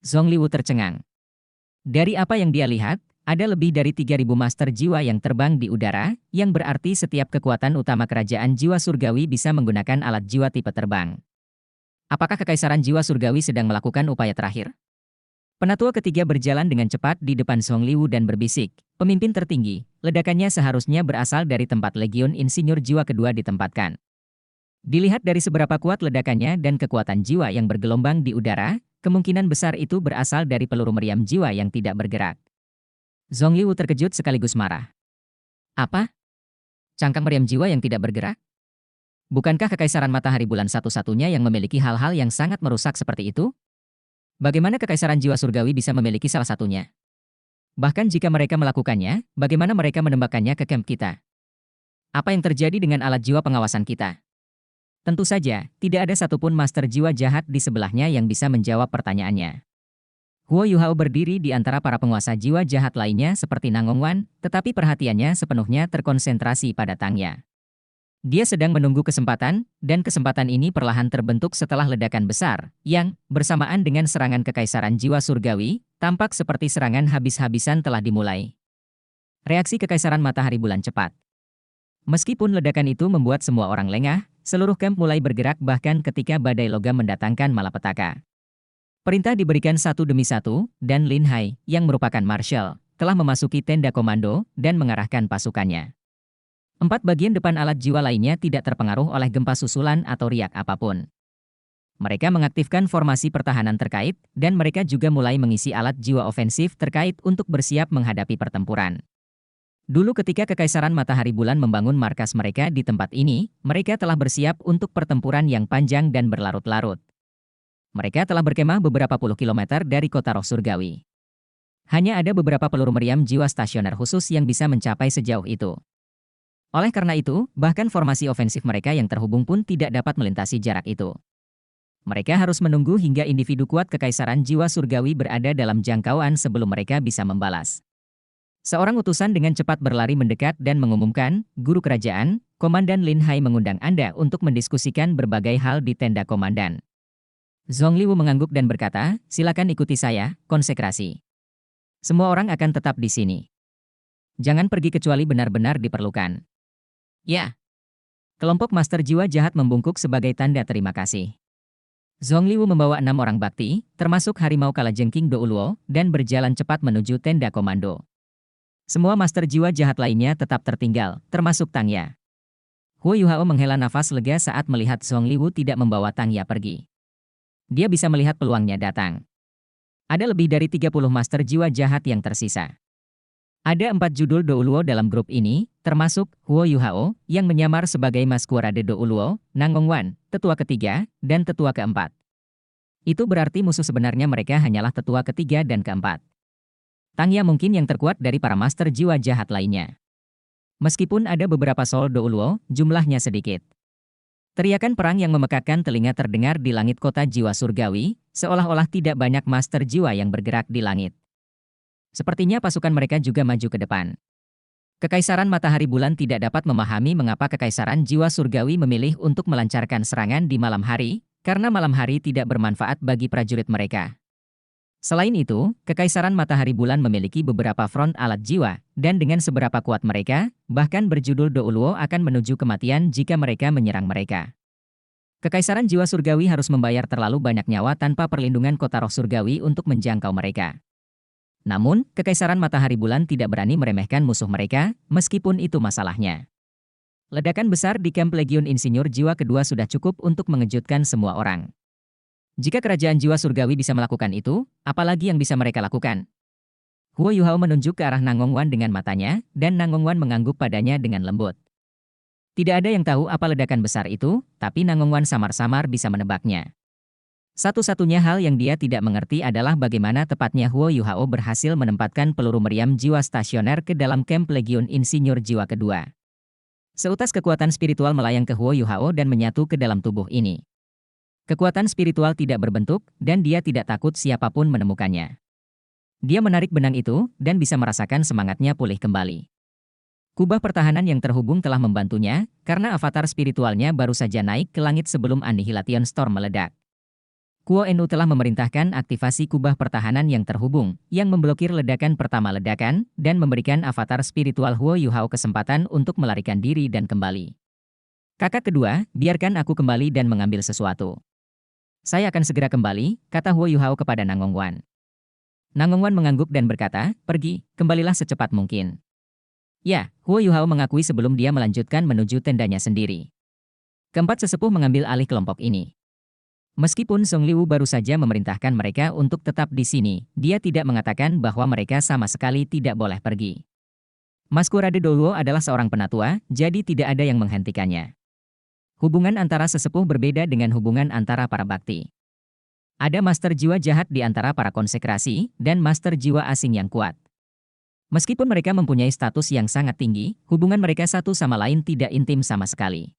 Zhong Liwu tercengang. Dari apa yang dia lihat, ada lebih dari 3.000 master jiwa yang terbang di udara, yang berarti setiap kekuatan utama kerajaan jiwa surgawi bisa menggunakan alat jiwa tipe terbang. Apakah kekaisaran jiwa surgawi sedang melakukan upaya terakhir? Penatua ketiga berjalan dengan cepat di depan Zhong Liwu dan berbisik, "Pemimpin tertinggi, ledakannya seharusnya berasal dari tempat Legiun Insinyur Jiwa kedua ditempatkan. Dilihat dari seberapa kuat ledakannya dan kekuatan jiwa yang bergelombang di udara, kemungkinan besar itu berasal dari peluru meriam jiwa yang tidak bergerak." Zhong Liwu terkejut sekaligus marah. "Apa? Cangkang meriam jiwa yang tidak bergerak? Bukankah Kekaisaran Matahari Bulan satu-satunya yang memiliki hal-hal yang sangat merusak seperti itu? Bagaimana Kekaisaran Jiwa Surgawi bisa memiliki salah satunya? Bahkan jika mereka melakukannya, bagaimana mereka menembakkannya ke camp kita? Apa yang terjadi dengan alat jiwa pengawasan kita?" Tentu saja, tidak ada satupun master jiwa jahat di sebelahnya yang bisa menjawab pertanyaannya. Huo Yuhao berdiri di antara para penguasa jiwa jahat lainnya seperti Nangongwan, tetapi perhatiannya sepenuhnya terkonsentrasi pada Tangya. Dia sedang menunggu kesempatan, dan kesempatan ini perlahan terbentuk setelah ledakan besar, yang, bersamaan dengan serangan Kekaisaran Jiwa Surgawi, tampak seperti serangan habis-habisan telah dimulai. Reaksi Kekaisaran Matahari Bulan cepat. Meskipun ledakan itu membuat semua orang lengah, seluruh camp mulai bergerak bahkan ketika badai logam mendatangkan malapetaka. Perintah diberikan satu demi satu, dan Lin Hai, yang merupakan marshal, telah memasuki tenda komando dan mengarahkan pasukannya. 4 bagian depan alat jiwa lainnya tidak terpengaruh oleh gempa susulan atau riak apapun. Mereka mengaktifkan formasi pertahanan terkait, dan mereka juga mulai mengisi alat jiwa ofensif terkait untuk bersiap menghadapi pertempuran. Dulu ketika Kekaisaran Matahari Bulan membangun markas mereka di tempat ini, mereka telah bersiap untuk pertempuran yang panjang dan berlarut-larut. Mereka telah berkemah beberapa puluh kilometer dari kota roh surgawi. Hanya ada beberapa peluru meriam jiwa stasioner khusus yang bisa mencapai sejauh itu. Oleh karena itu, bahkan formasi ofensif mereka yang terhubung pun tidak dapat melintasi jarak itu. Mereka harus menunggu hingga individu kuat Kekaisaran Jiwa Surgawi berada dalam jangkauan sebelum mereka bisa membalas. Seorang utusan dengan cepat berlari mendekat dan mengumumkan, "Guru kerajaan, Komandan Lin Hai mengundang Anda untuk mendiskusikan berbagai hal di tenda komandan." Zhong Liwu mengangguk dan berkata, "Silakan ikuti saya, konsekrasi. Semua orang akan tetap di sini. Jangan pergi kecuali benar-benar diperlukan." "Ya." Kelompok Master Jiwa Jahat membungkuk sebagai tanda terima kasih. Zhong Liwu membawa 6 orang bakti, termasuk harimau kalajengking Douluo, dan berjalan cepat menuju tenda komando. Semua master jiwa jahat lainnya tetap tertinggal, termasuk Tangya. Huo Yuhao menghela nafas lega saat melihat Zhong-Liwu tidak membawa Tangya pergi. Dia bisa melihat peluangnya datang. Ada lebih dari 30 master jiwa jahat yang tersisa. Ada 4 judul Douluo dalam grup ini, termasuk Huo Yuhao, yang menyamar sebagai Masquerade Douluo, Nangongwan, tetua ketiga, dan tetua keempat. Itu berarti musuh sebenarnya mereka hanyalah tetua ketiga dan keempat. Tangya mungkin yang terkuat dari para master jiwa jahat lainnya. Meskipun ada beberapa Soul Douluo, jumlahnya sedikit. Teriakan perang yang memekakkan telinga terdengar di langit kota jiwa surgawi, seolah-olah tidak banyak master jiwa yang bergerak di langit. Sepertinya pasukan mereka juga maju ke depan. Kekaisaran Matahari Bulan tidak dapat memahami mengapa Kekaisaran Jiwa Surgawi memilih untuk melancarkan serangan di malam hari, karena malam hari tidak bermanfaat bagi prajurit mereka. Selain itu, Kekaisaran Matahari Bulan memiliki beberapa front alat jiwa, dan dengan seberapa kuat mereka, bahkan berjudul Douluo akan menuju kematian jika mereka menyerang mereka. Kekaisaran Jiwa Surgawi harus membayar terlalu banyak nyawa tanpa perlindungan kota roh surgawi untuk menjangkau mereka. Namun, Kekaisaran Matahari Bulan tidak berani meremehkan musuh mereka, meskipun itu masalahnya. Ledakan besar di kamp Legiun Insinyur Jiwa kedua sudah cukup untuk mengejutkan semua orang. Jika kerajaan jiwa surgawi bisa melakukan itu, apalagi yang bisa mereka lakukan? Huo Yuhao menunjuk ke arah Nangongwan dengan matanya, dan Nangongwan mengangguk padanya dengan lembut. Tidak ada yang tahu apa ledakan besar itu, tapi Nangongwan samar-samar bisa menebaknya. Satu-satunya hal yang dia tidak mengerti adalah bagaimana tepatnya Huo Yuhao berhasil menempatkan peluru meriam jiwa stasioner ke dalam kamp Legiun Insinyur Jiwa kedua. Seutas kekuatan spiritual melayang ke Huo Yuhao dan menyatu ke dalam tubuh ini. Kekuatan spiritual tidak berbentuk, dan dia tidak takut siapapun menemukannya. Dia menarik benang itu, dan bisa merasakan semangatnya pulih kembali. Kubah pertahanan yang terhubung telah membantunya, karena avatar spiritualnya baru saja naik ke langit sebelum Annihilation Storm meledak. Kuo Nu telah memerintahkan aktivasi kubah pertahanan yang terhubung, yang memblokir ledakan pertama ledakan, dan memberikan avatar spiritual Huo Yuhao kesempatan untuk melarikan diri dan kembali. Kakak kedua, biarkan aku kembali dan mengambil sesuatu. Saya akan segera kembali, kata Huo Yuhao kepada Nangongwan. Nangongwan mengangguk dan berkata, pergi, kembalilah secepat mungkin. Ya, Huo Yuhao mengakui sebelum dia melanjutkan menuju tendanya sendiri. Keempat sesepuh mengambil alih kelompok ini. Meskipun Song Liu baru saja memerintahkan mereka untuk tetap di sini, dia tidak mengatakan bahwa mereka sama sekali tidak boleh pergi. Masku Rade Doluo adalah seorang penatua, jadi tidak ada yang menghentikannya. Hubungan antara sesepuh berbeda dengan hubungan antara para bakti. Ada master jiwa jahat di antara para konsekrasi, dan master jiwa asing yang kuat. Meskipun mereka mempunyai status yang sangat tinggi, hubungan mereka satu sama lain tidak intim sama sekali.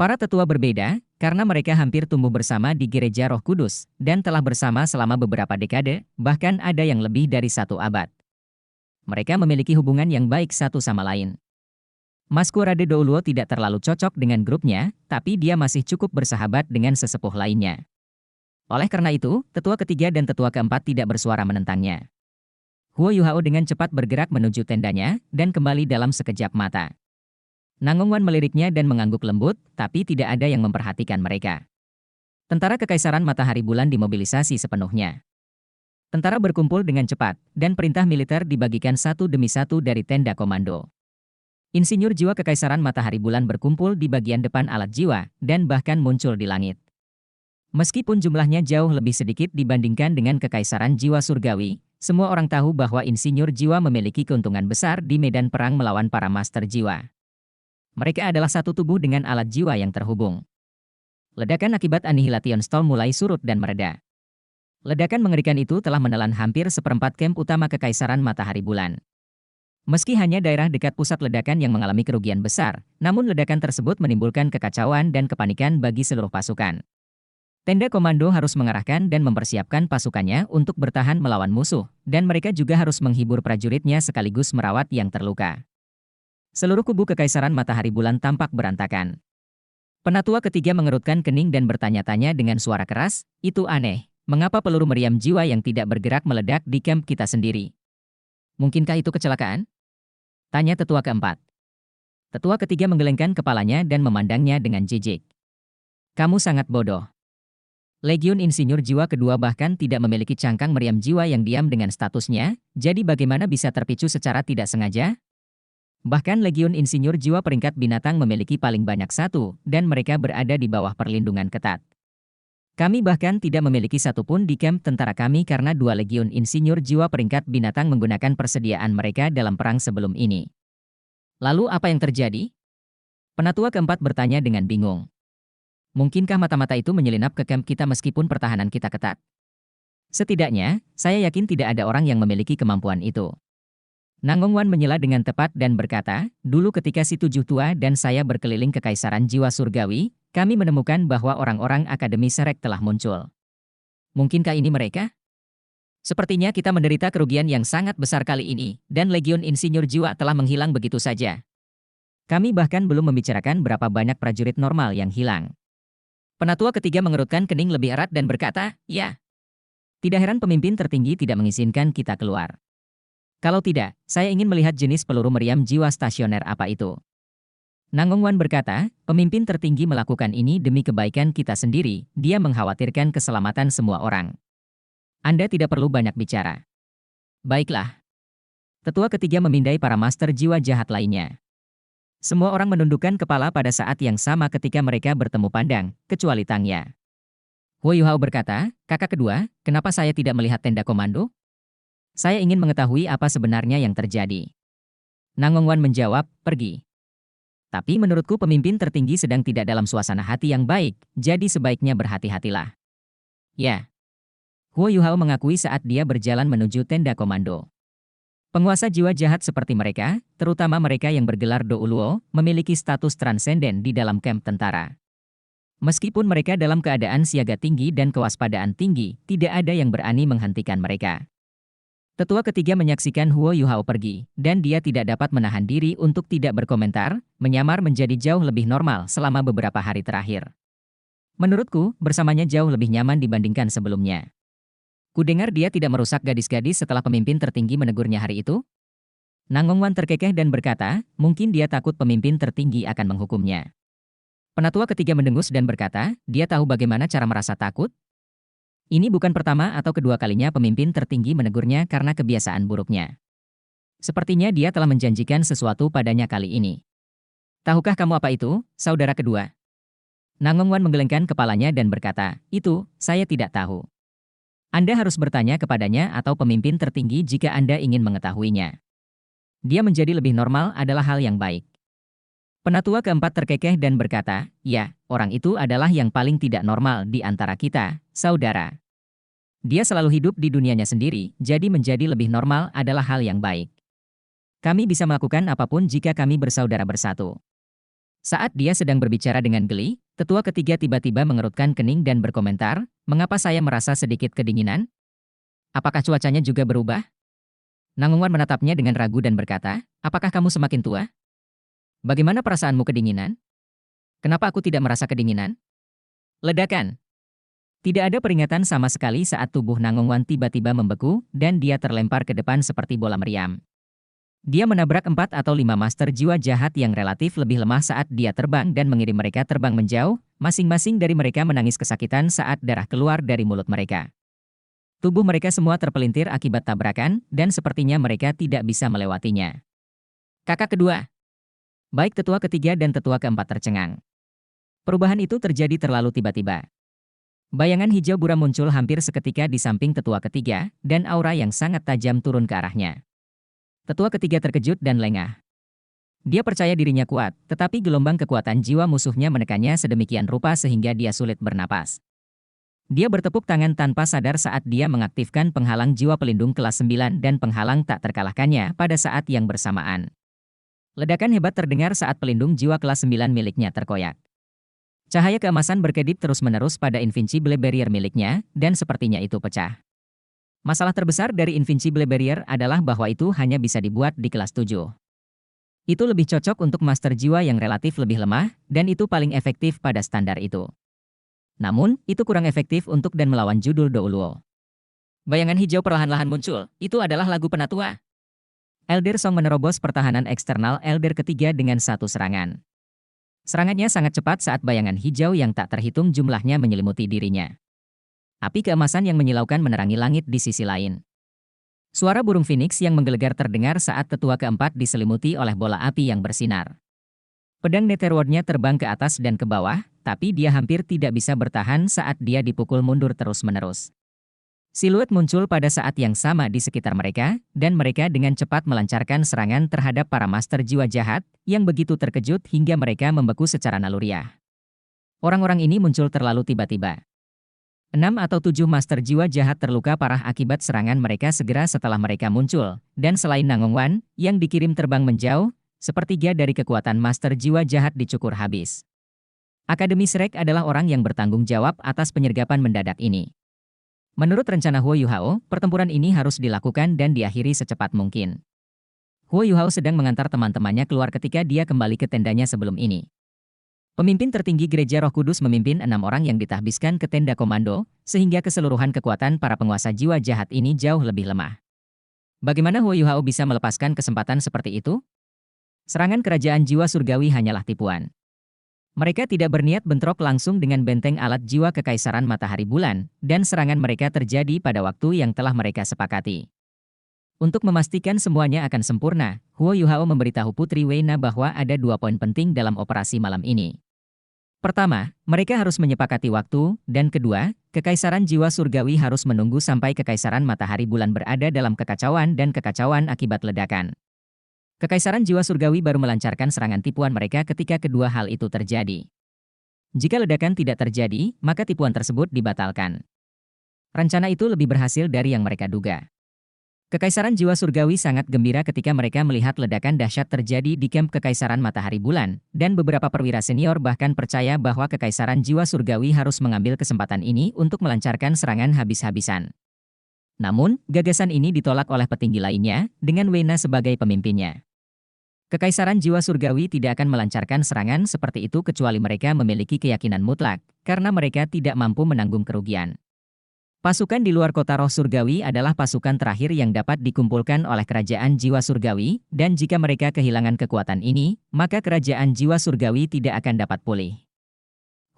Para tetua berbeda, karena mereka hampir tumbuh bersama di Gereja Roh Kudus, dan telah bersama selama beberapa dekade, bahkan ada yang lebih dari 1 abad. Mereka memiliki hubungan yang baik satu sama lain. Masku Rade Doluo tidak terlalu cocok dengan grupnya, tapi dia masih cukup bersahabat dengan sesepuh lainnya. Oleh karena itu, tetua ketiga dan tetua keempat tidak bersuara menentangnya. Huo Yuhao dengan cepat bergerak menuju tendanya, dan kembali dalam sekejap mata. Nangongwan meliriknya dan mengangguk lembut, tapi tidak ada yang memperhatikan mereka. Tentara Kekaisaran Matahari Bulan dimobilisasi sepenuhnya. Tentara berkumpul dengan cepat, dan perintah militer dibagikan satu demi satu dari tenda komando. Insinyur jiwa Kekaisaran Matahari Bulan berkumpul di bagian depan alat jiwa, dan bahkan muncul di langit. Meskipun jumlahnya jauh lebih sedikit dibandingkan dengan Kekaisaran Jiwa Surgawi, semua orang tahu bahwa insinyur jiwa memiliki keuntungan besar di medan perang melawan para master jiwa. Mereka adalah satu tubuh dengan alat jiwa yang terhubung. Ledakan akibat Annihilation Storm mulai surut dan mereda. Ledakan mengerikan itu telah menelan hampir seperempat kamp utama Kekaisaran Matahari Bulan. Meski hanya daerah dekat pusat ledakan yang mengalami kerugian besar, namun ledakan tersebut menimbulkan kekacauan dan kepanikan bagi seluruh pasukan. Tenda komando harus mengarahkan dan mempersiapkan pasukannya untuk bertahan melawan musuh, dan mereka juga harus menghibur prajuritnya sekaligus merawat yang terluka. Seluruh kubu Kekaisaran Matahari Bulan tampak berantakan. Penatua ketiga mengerutkan kening dan bertanya-tanya dengan suara keras, itu aneh, mengapa peluru meriam jiwa yang tidak bergerak meledak di kamp kita sendiri? Mungkinkah itu kecelakaan? Tanya tetua keempat. Tetua ketiga menggelengkan kepalanya dan memandangnya dengan jijik. Kamu sangat bodoh. Legiun Insinyur Jiwa kedua bahkan tidak memiliki cangkang meriam jiwa yang diam dengan statusnya, jadi bagaimana bisa terpicu secara tidak sengaja? Bahkan Legiun Insinyur Jiwa peringkat binatang memiliki paling banyak satu, dan mereka berada di bawah perlindungan ketat. Kami bahkan tidak memiliki satupun di kamp tentara kami karena 2 Legiun Insinyur Jiwa peringkat binatang menggunakan persediaan mereka dalam perang sebelum ini. Lalu apa yang terjadi? Penatua keempat bertanya dengan bingung. Mungkinkah mata-mata itu menyelinap ke kamp kita meskipun pertahanan kita ketat? Setidaknya, saya yakin tidak ada orang yang memiliki kemampuan itu. Nangongwan menyela dengan tepat dan berkata, dulu ketika si 7 tua dan saya berkeliling Kekaisaran Jiwa Surgawi, kami menemukan bahwa orang-orang Akademi Serek telah muncul. Mungkinkah ini mereka? Sepertinya kita menderita kerugian yang sangat besar kali ini, dan Legiun Insinyur Jiwa telah menghilang begitu saja. Kami bahkan belum membicarakan berapa banyak prajurit normal yang hilang. Penatua ketiga mengerutkan kening lebih erat dan berkata, ya. Tidak heran pemimpin tertinggi tidak mengizinkan kita keluar. Kalau tidak, saya ingin melihat jenis peluru meriam jiwa stasioner apa itu. Nangongwan berkata, pemimpin tertinggi melakukan ini demi kebaikan kita sendiri, dia mengkhawatirkan keselamatan semua orang. Anda tidak perlu banyak bicara. Baiklah. Tetua ketiga memindai para master jiwa jahat lainnya. Semua orang menundukkan kepala pada saat yang sama ketika mereka bertemu pandang, kecuali Tangya. Huo Yuhao berkata, kakak kedua, kenapa saya tidak melihat tenda komando? Saya ingin mengetahui apa sebenarnya yang terjadi. Nangongwan menjawab, pergi. Tapi menurutku pemimpin tertinggi sedang tidak dalam suasana hati yang baik, jadi sebaiknya berhati-hatilah. Ya. Huo Yuhao mengakui saat dia berjalan menuju tenda komando. Penguasa jiwa jahat seperti mereka, terutama mereka yang bergelar Douluo, memiliki status transenden di dalam kamp tentara. Meskipun mereka dalam keadaan siaga tinggi dan kewaspadaan tinggi, tidak ada yang berani menghentikan mereka. Tetua ketiga menyaksikan Huo Yuhao pergi, dan dia tidak dapat menahan diri untuk tidak berkomentar, menyamar menjadi jauh lebih normal selama beberapa hari terakhir. Menurutku, bersamanya jauh lebih nyaman dibandingkan sebelumnya. Kudengar dia tidak merusak gadis-gadis setelah pemimpin tertinggi menegurnya hari itu? Nangongwan terkekeh dan berkata, mungkin dia takut pemimpin tertinggi akan menghukumnya. Penatua ketiga mendengus dan berkata, dia tahu bagaimana cara merasa takut? Ini bukan pertama atau kedua kalinya pemimpin tertinggi menegurnya karena kebiasaan buruknya. Sepertinya dia telah menjanjikan sesuatu padanya kali ini. Tahukah kamu apa itu, saudara kedua? Nangongwan menggelengkan kepalanya dan berkata, itu, saya tidak tahu. Anda harus bertanya kepadanya atau pemimpin tertinggi jika Anda ingin mengetahuinya. Dia menjadi lebih normal adalah hal yang baik. Penatua keempat terkekeh dan berkata, ya, orang itu adalah yang paling tidak normal di antara kita, saudara. Dia selalu hidup di dunianya sendiri, jadi menjadi lebih normal adalah hal yang baik. Kami bisa melakukan apapun jika kami bersaudara bersatu. Saat dia sedang berbicara dengan geli, tetua ketiga tiba-tiba mengerutkan kening dan berkomentar, mengapa saya merasa sedikit kedinginan? Apakah cuacanya juga berubah? Nangongwan menatapnya dengan ragu dan berkata, apakah kamu semakin tua? Bagaimana perasaanmu kedinginan? Kenapa aku tidak merasa kedinginan? Ledakan. Tidak ada peringatan sama sekali saat tubuh Nangongwan tiba-tiba membeku dan dia terlempar ke depan seperti bola meriam. Dia menabrak 4 atau 5 master jiwa jahat yang relatif lebih lemah saat dia terbang dan mengirim mereka terbang menjauh, masing-masing dari mereka menangis kesakitan saat darah keluar dari mulut mereka. Tubuh mereka semua terpelintir akibat tabrakan, dan sepertinya mereka tidak bisa melewatinya. Kakak kedua. Baik tetua ketiga dan tetua keempat tercengang. Perubahan itu terjadi terlalu tiba-tiba. Bayangan hijau buram muncul hampir seketika di samping tetua ketiga, dan aura yang sangat tajam turun ke arahnya. Tetua ketiga terkejut dan lengah. Dia percaya dirinya kuat, tetapi gelombang kekuatan jiwa musuhnya menekannya sedemikian rupa sehingga dia sulit bernapas. Dia bertepuk tangan tanpa sadar saat dia mengaktifkan penghalang jiwa pelindung kelas 9 dan penghalang tak terkalahkannya pada saat yang bersamaan. Ledakan hebat terdengar saat pelindung jiwa kelas 9 miliknya terkoyak. Cahaya keemasan berkedip terus-menerus pada Invincible Barrier miliknya, dan sepertinya itu pecah. Masalah terbesar dari Invincible Barrier adalah bahwa itu hanya bisa dibuat di kelas 7. Itu lebih cocok untuk master jiwa yang relatif lebih lemah, dan itu paling efektif pada standar itu. Namun, itu kurang efektif untuk dan melawan judul Douluo. Bayangan hijau perlahan-lahan muncul, itu adalah lagu penatua. Elder Song menerobos pertahanan eksternal Elder ketiga dengan satu serangan. Serangannya sangat cepat saat bayangan hijau yang tak terhitung jumlahnya menyelimuti dirinya. Api keemasan yang menyilaukan menerangi langit di sisi lain. Suara burung phoenix yang menggelegar terdengar saat tetua keempat diselimuti oleh bola api yang bersinar. Pedang Netherworld-nya terbang ke atas dan ke bawah, tapi dia hampir tidak bisa bertahan saat dia dipukul mundur terus-menerus. Siluet muncul pada saat yang sama di sekitar mereka, dan mereka dengan cepat melancarkan serangan terhadap para master jiwa jahat, yang begitu terkejut hingga mereka membeku secara naluriah. Orang-orang ini muncul terlalu tiba-tiba. 6 atau 7 master jiwa jahat terluka parah akibat serangan mereka segera setelah mereka muncul, dan selain Nangongwan, yang dikirim terbang menjauh, sepertiga dari kekuatan master jiwa jahat dicukur habis. Akademi Shrek adalah orang yang bertanggung jawab atas penyergapan mendadak ini. Menurut rencana Huo Yuhao, pertempuran ini harus dilakukan dan diakhiri secepat mungkin. Huo Yuhao sedang mengantar teman-temannya keluar ketika dia kembali ke tendanya sebelum ini. Pemimpin tertinggi Gereja Roh Kudus memimpin 6 orang yang ditahbiskan ke tenda komando, sehingga keseluruhan kekuatan para penguasa jiwa jahat ini jauh lebih lemah. Bagaimana Huo Yuhao bisa melepaskan kesempatan seperti itu? Serangan kerajaan jiwa surgawi hanyalah tipuan. Mereka tidak berniat bentrok langsung dengan benteng alat jiwa Kekaisaran Matahari Bulan, dan serangan mereka terjadi pada waktu yang telah mereka sepakati. Untuk memastikan semuanya akan sempurna, Huo Yuhao memberitahu Putri Weina bahwa ada 2 poin penting dalam operasi malam ini. Pertama, mereka harus menyepakati waktu, dan kedua, Kekaisaran Jiwa Surgawi harus menunggu sampai Kekaisaran Matahari Bulan berada dalam kekacauan dan kekacauan akibat ledakan. Kekaisaran Jiwa Surgawi baru melancarkan serangan tipuan mereka ketika kedua hal itu terjadi. Jika ledakan tidak terjadi, maka tipuan tersebut dibatalkan. Rencana itu lebih berhasil dari yang mereka duga. Kekaisaran Jiwa Surgawi sangat gembira ketika mereka melihat ledakan dahsyat terjadi di kamp Kekaisaran Matahari Bulan, dan beberapa perwira senior bahkan percaya bahwa Kekaisaran Jiwa Surgawi harus mengambil kesempatan ini untuk melancarkan serangan habis-habisan. Namun, gagasan ini ditolak oleh petinggi lainnya, dengan Weina sebagai pemimpinnya. Kekaisaran jiwa surgawi tidak akan melancarkan serangan seperti itu kecuali mereka memiliki keyakinan mutlak, karena mereka tidak mampu menanggung kerugian. Pasukan di luar kota roh surgawi adalah pasukan terakhir yang dapat dikumpulkan oleh kerajaan jiwa surgawi, dan jika mereka kehilangan kekuatan ini, maka kerajaan jiwa surgawi tidak akan dapat pulih.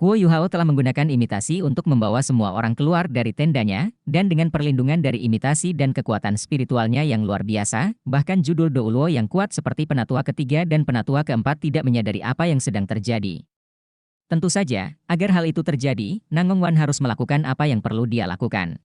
Huo Yuhao telah menggunakan imitasi untuk membawa semua orang keluar dari tendanya, dan dengan perlindungan dari imitasi dan kekuatan spiritualnya yang luar biasa, bahkan judul Douluo yang kuat seperti Penatua Ketiga dan Penatua Keempat tidak menyadari apa yang sedang terjadi. Tentu saja, agar hal itu terjadi, Nangong Wan harus melakukan apa yang perlu dia lakukan.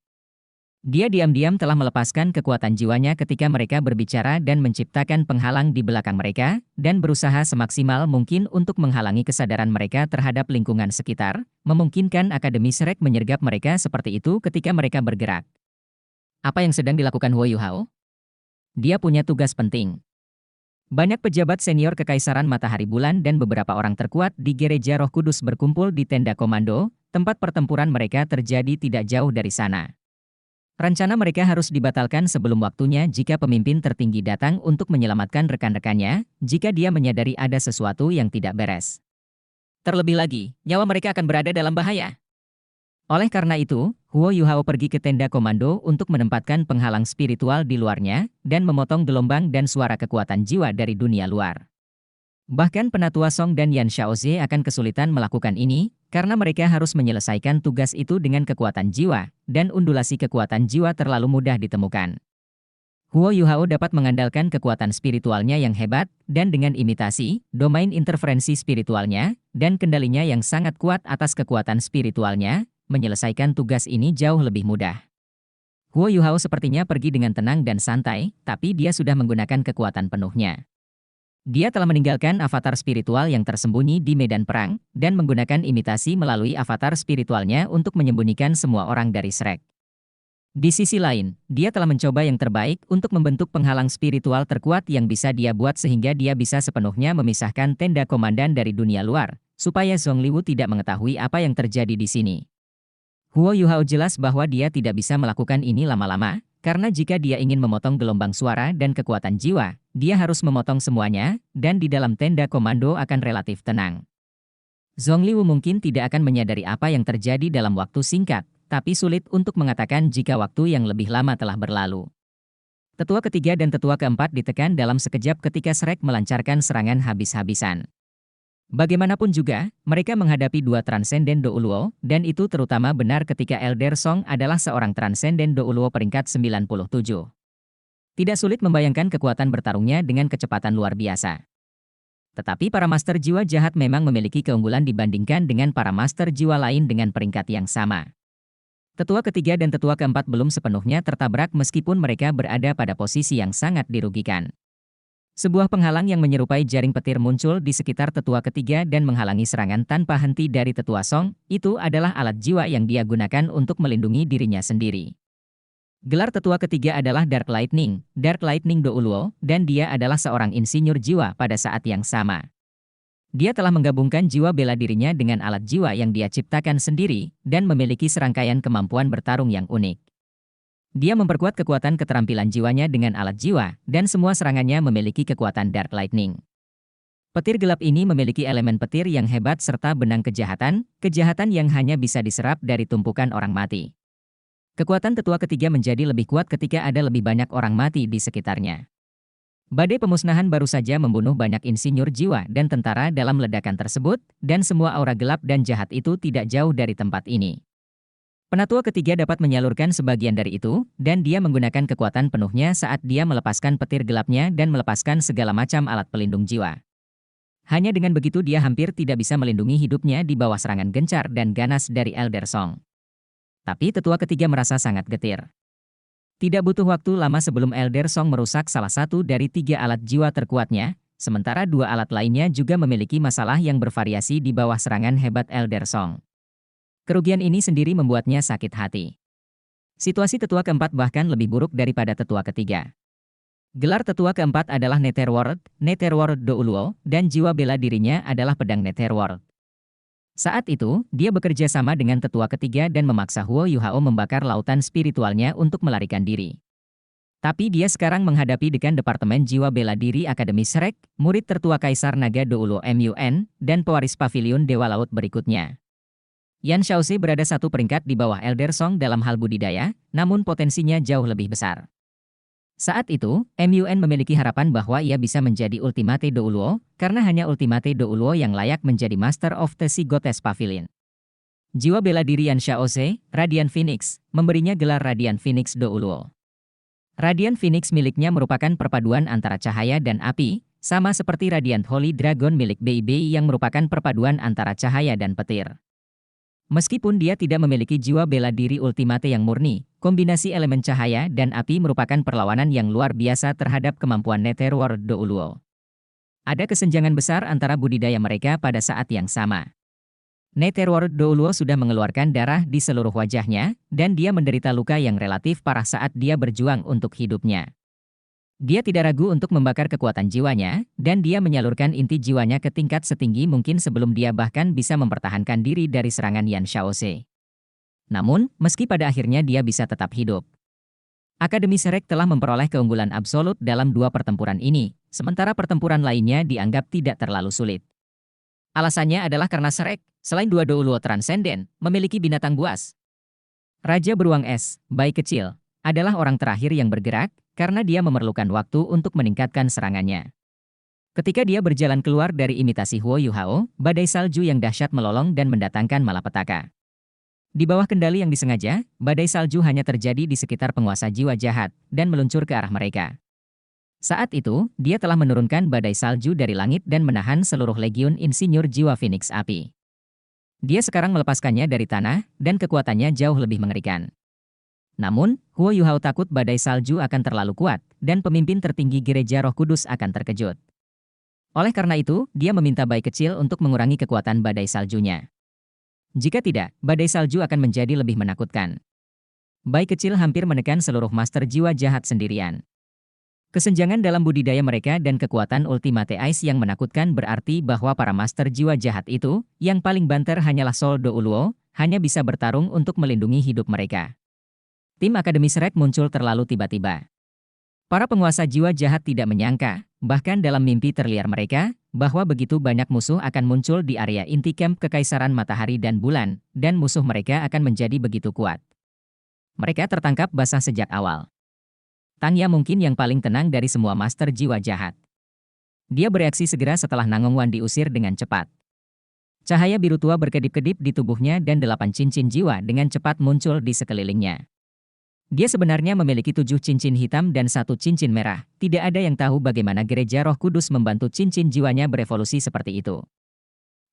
Dia diam-diam telah melepaskan kekuatan jiwanya ketika mereka berbicara dan menciptakan penghalang di belakang mereka, dan berusaha semaksimal mungkin untuk menghalangi kesadaran mereka terhadap lingkungan sekitar, memungkinkan Akademi Shrek menyergap mereka seperti itu ketika mereka bergerak. Apa yang sedang dilakukan Huo Yuhao? Dia punya tugas penting. Banyak pejabat senior Kekaisaran Matahari Bulan dan beberapa orang terkuat di Gereja Roh Kudus berkumpul di tenda komando, tempat pertempuran mereka terjadi tidak jauh dari sana. Rencana mereka harus dibatalkan sebelum waktunya jika pemimpin tertinggi datang untuk menyelamatkan rekan-rekannya, jika dia menyadari ada sesuatu yang tidak beres. Terlebih lagi, nyawa mereka akan berada dalam bahaya. Oleh karena itu, Huo Yuhao pergi ke tenda komando untuk menempatkan penghalang spiritual di luarnya, dan memotong gelombang dan suara kekuatan jiwa dari dunia luar. Bahkan Penatua Song dan Yan Xiaoze akan kesulitan melakukan ini, karena mereka harus menyelesaikan tugas itu dengan kekuatan jiwa, dan undulasi kekuatan jiwa terlalu mudah ditemukan. Huo Yuhao dapat mengandalkan kekuatan spiritualnya yang hebat, dan dengan imitasi, domain interferensi spiritualnya, dan kendalinya yang sangat kuat atas kekuatan spiritualnya, menyelesaikan tugas ini jauh lebih mudah. Huo Yuhao sepertinya pergi dengan tenang dan santai, tapi dia sudah menggunakan kekuatan penuhnya. Dia telah meninggalkan avatar spiritual yang tersembunyi di medan perang, dan menggunakan imitasi melalui avatar spiritualnya untuk menyembunyikan semua orang dari Shrek. Di sisi lain, dia telah mencoba yang terbaik untuk membentuk penghalang spiritual terkuat yang bisa dia buat sehingga dia bisa sepenuhnya memisahkan tenda komandan dari dunia luar, supaya Zongliwu tidak mengetahui apa yang terjadi di sini. Huo Yuhao jelas bahwa dia tidak bisa melakukan ini lama-lama, karena jika dia ingin memotong gelombang suara dan kekuatan jiwa, dia harus memotong semuanya, dan di dalam tenda komando akan relatif tenang. Zongliwu mungkin tidak akan menyadari apa yang terjadi dalam waktu singkat, tapi sulit untuk mengatakan jika waktu yang lebih lama telah berlalu. Tetua ketiga dan tetua keempat ditekan dalam sekejap ketika Shrek melancarkan serangan habis-habisan. Bagaimanapun juga, mereka menghadapi dua transenden Douluo, dan itu terutama benar ketika Elder Song adalah seorang transenden Douluo peringkat 97. Tidak sulit membayangkan kekuatan bertarungnya dengan kecepatan luar biasa. Tetapi para master jiwa jahat memang memiliki keunggulan dibandingkan dengan para master jiwa lain dengan peringkat yang sama. Tetua ketiga dan tetua keempat belum sepenuhnya tertabrak meskipun mereka berada pada posisi yang sangat dirugikan. Sebuah penghalang yang menyerupai jaring petir muncul di sekitar tetua ketiga dan menghalangi serangan tanpa henti dari tetua Song. Itu adalah alat jiwa yang dia gunakan untuk melindungi dirinya sendiri. Gelar tetua ketiga adalah Dark Lightning Douluo, dan dia adalah seorang insinyur jiwa pada saat yang sama. Dia telah menggabungkan jiwa bela dirinya dengan alat jiwa yang dia ciptakan sendiri, dan memiliki serangkaian kemampuan bertarung yang unik. Dia memperkuat kekuatan keterampilan jiwanya dengan alat jiwa, dan semua serangannya memiliki kekuatan Dark Lightning. Petir gelap ini memiliki elemen petir yang hebat serta benang kejahatan yang hanya bisa diserap dari tumpukan orang mati. Kekuatan tetua ketiga menjadi lebih kuat ketika ada lebih banyak orang mati di sekitarnya. Badai pemusnahan baru saja membunuh banyak insinyur jiwa dan tentara dalam ledakan tersebut, dan semua aura gelap dan jahat itu tidak jauh dari tempat ini. Penatua ketiga dapat menyalurkan sebagian dari itu, dan dia menggunakan kekuatan penuhnya saat dia melepaskan petir gelapnya dan melepaskan segala macam alat pelindung jiwa. Hanya dengan begitu dia hampir tidak bisa melindungi hidupnya di bawah serangan gencar dan ganas dari Elder Song. Tapi tetua ketiga merasa sangat getir. Tidak butuh waktu lama sebelum Elder Song merusak salah satu dari 3 alat jiwa terkuatnya, sementara 2 alat lainnya juga memiliki masalah yang bervariasi di bawah serangan hebat Elder Song. Kerugian ini sendiri membuatnya sakit hati. Situasi tetua keempat bahkan lebih buruk daripada tetua ketiga. Gelar tetua keempat adalah Netherworld Douluo, dan jiwa bela dirinya adalah pedang Netherworld. Saat itu, dia bekerja sama dengan tetua ketiga dan memaksa Huo Yuhao membakar lautan spiritualnya untuk melarikan diri. Tapi dia sekarang menghadapi dekan Departemen Jiwa Bela Diri Akademi Shrek, murid tertua Kaisar Naga Douluo MUN, dan pewaris Paviliun Dewa Laut berikutnya. Yan Xiaoze berada satu peringkat di bawah Elder Song dalam hal budidaya, namun potensinya jauh lebih besar. Saat itu, MUN memiliki harapan bahwa ia bisa menjadi Ultimate Douluo, karena hanya Ultimate Douluo yang layak menjadi Master of the Sea Goddess Pavilion. Jiwa bela diri Yan Xiaoze, Radiant Phoenix, memberinya gelar Radiant Phoenix Douluo. Radiant Phoenix miliknya merupakan perpaduan antara cahaya dan api, sama seperti Radiant Holy Dragon milik BIBI yang merupakan perpaduan antara cahaya dan petir. Meskipun dia tidak memiliki jiwa bela diri ultimate yang murni, kombinasi elemen cahaya dan api merupakan perlawanan yang luar biasa terhadap kemampuan Netherworld Douluo. Ada kesenjangan besar antara budidaya mereka pada saat yang sama. Netherworld Douluo sudah mengeluarkan darah di seluruh wajahnya, dan dia menderita luka yang relatif parah saat dia berjuang untuk hidupnya. Dia tidak ragu untuk membakar kekuatan jiwanya, dan dia menyalurkan inti jiwanya ke tingkat setinggi mungkin sebelum dia bahkan bisa mempertahankan diri dari serangan Yan Xiaoze. Namun, meski pada akhirnya dia bisa tetap hidup. Akademi Shrek telah memperoleh keunggulan absolut dalam dua pertempuran ini, sementara pertempuran lainnya dianggap tidak terlalu sulit. Alasannya adalah karena Shrek, selain dua Douluo transenden, memiliki binatang buas. Raja Beruang Es, bayi kecil, adalah orang terakhir yang bergerak, karena dia memerlukan waktu untuk meningkatkan serangannya. Ketika dia berjalan keluar dari imitasi Huo Yuhao, badai salju yang dahsyat melolong dan mendatangkan malapetaka. Di bawah kendali yang disengaja, badai salju hanya terjadi di sekitar penguasa jiwa jahat, dan meluncur ke arah mereka. Saat itu, dia telah menurunkan badai salju dari langit dan menahan seluruh legiun insinyur jiwa Phoenix Api. Dia sekarang melepaskannya dari tanah, dan kekuatannya jauh lebih mengerikan. Namun, Huo Yuhao takut badai salju akan terlalu kuat, dan pemimpin tertinggi Gereja Roh Kudus akan terkejut. Oleh karena itu, dia meminta bayi kecil untuk mengurangi kekuatan badai saljunya. Jika tidak, badai salju akan menjadi lebih menakutkan. Bayi kecil hampir menekan seluruh master jiwa jahat sendirian. Kesenjangan dalam budidaya mereka dan kekuatan Ultimate Ice yang menakutkan berarti bahwa para master jiwa jahat itu, yang paling banter hanyalah Soul Douluo, hanya bisa bertarung untuk melindungi hidup mereka. Tim Akademi Shrek muncul terlalu tiba-tiba. Para penguasa jiwa jahat tidak menyangka, bahkan dalam mimpi terliar mereka, bahwa begitu banyak musuh akan muncul di area inti camp Kekaisaran Matahari dan Bulan, dan musuh mereka akan menjadi begitu kuat. Mereka tertangkap basah sejak awal. Tangya mungkin yang paling tenang dari semua master jiwa jahat. Dia bereaksi segera setelah Nangong Wan diusir dengan cepat. Cahaya biru tua berkedip-kedip di tubuhnya dan 8 cincin jiwa dengan cepat muncul di sekelilingnya. Dia sebenarnya memiliki 7 cincin hitam dan 1 cincin merah. Tidak ada yang tahu bagaimana Gereja Roh Kudus membantu cincin jiwanya berevolusi seperti itu.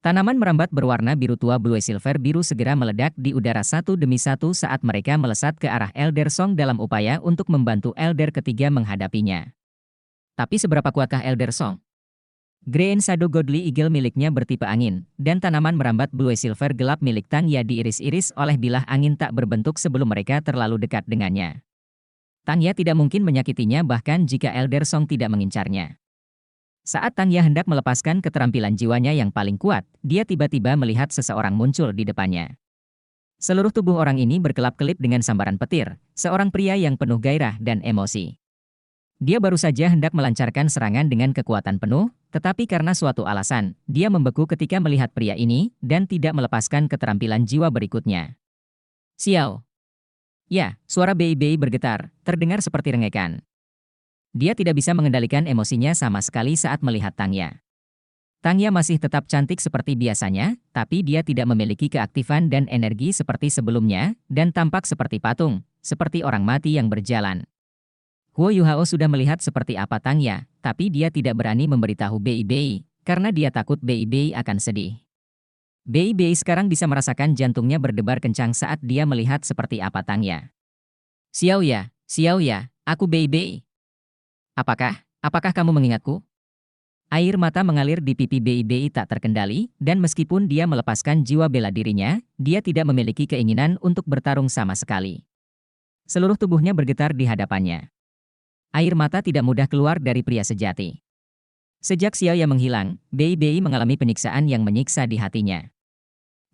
Tanaman merambat berwarna biru tua Blue Silver biru segera meledak di udara satu demi satu saat mereka melesat ke arah Elder Song dalam upaya untuk membantu Elder ketiga menghadapinya. Tapi seberapa kuatkah Elder Song? Green Shadow Godly Eagle miliknya bertipe angin, dan tanaman merambat Blue Silver gelap milik Tangya diiris-iris oleh bilah angin tak berbentuk sebelum mereka terlalu dekat dengannya. Tangya tidak mungkin menyakitinya bahkan jika Elder Song tidak mengincarnya. Saat Tangya hendak melepaskan keterampilan jiwanya yang paling kuat, dia tiba-tiba melihat seseorang muncul di depannya. Seluruh tubuh orang ini berkelap-kelip dengan sambaran petir, seorang pria yang penuh gairah dan emosi. Dia baru saja hendak melancarkan serangan dengan kekuatan penuh, tetapi karena suatu alasan, dia membeku ketika melihat pria ini, dan tidak melepaskan keterampilan jiwa berikutnya. Xiao. Ya, suara BI bergetar, terdengar seperti rengekan. Dia tidak bisa mengendalikan emosinya sama sekali saat melihat Tangya. Tangya masih tetap cantik seperti biasanya, tapi dia tidak memiliki keaktifan dan energi seperti sebelumnya, dan tampak seperti patung, seperti orang mati yang berjalan. Huo Yuhao sudah melihat seperti apa Tangya, tapi dia tidak berani memberitahu BI, karena dia takut BI akan sedih. BI sekarang bisa merasakan jantungnya berdebar kencang saat dia melihat seperti apa Tangya. Xiao ya, aku BI. Apakah kamu mengingatku? Air mata mengalir di pipi BI tak terkendali, dan meskipun dia melepaskan jiwa bela dirinya, dia tidak memiliki keinginan untuk bertarung sama sekali. Seluruh tubuhnya bergetar di hadapannya. Air mata tidak mudah keluar dari pria sejati. Sejak Xiao Ya menghilang, BI mengalami penyiksaan yang menyiksa di hatinya.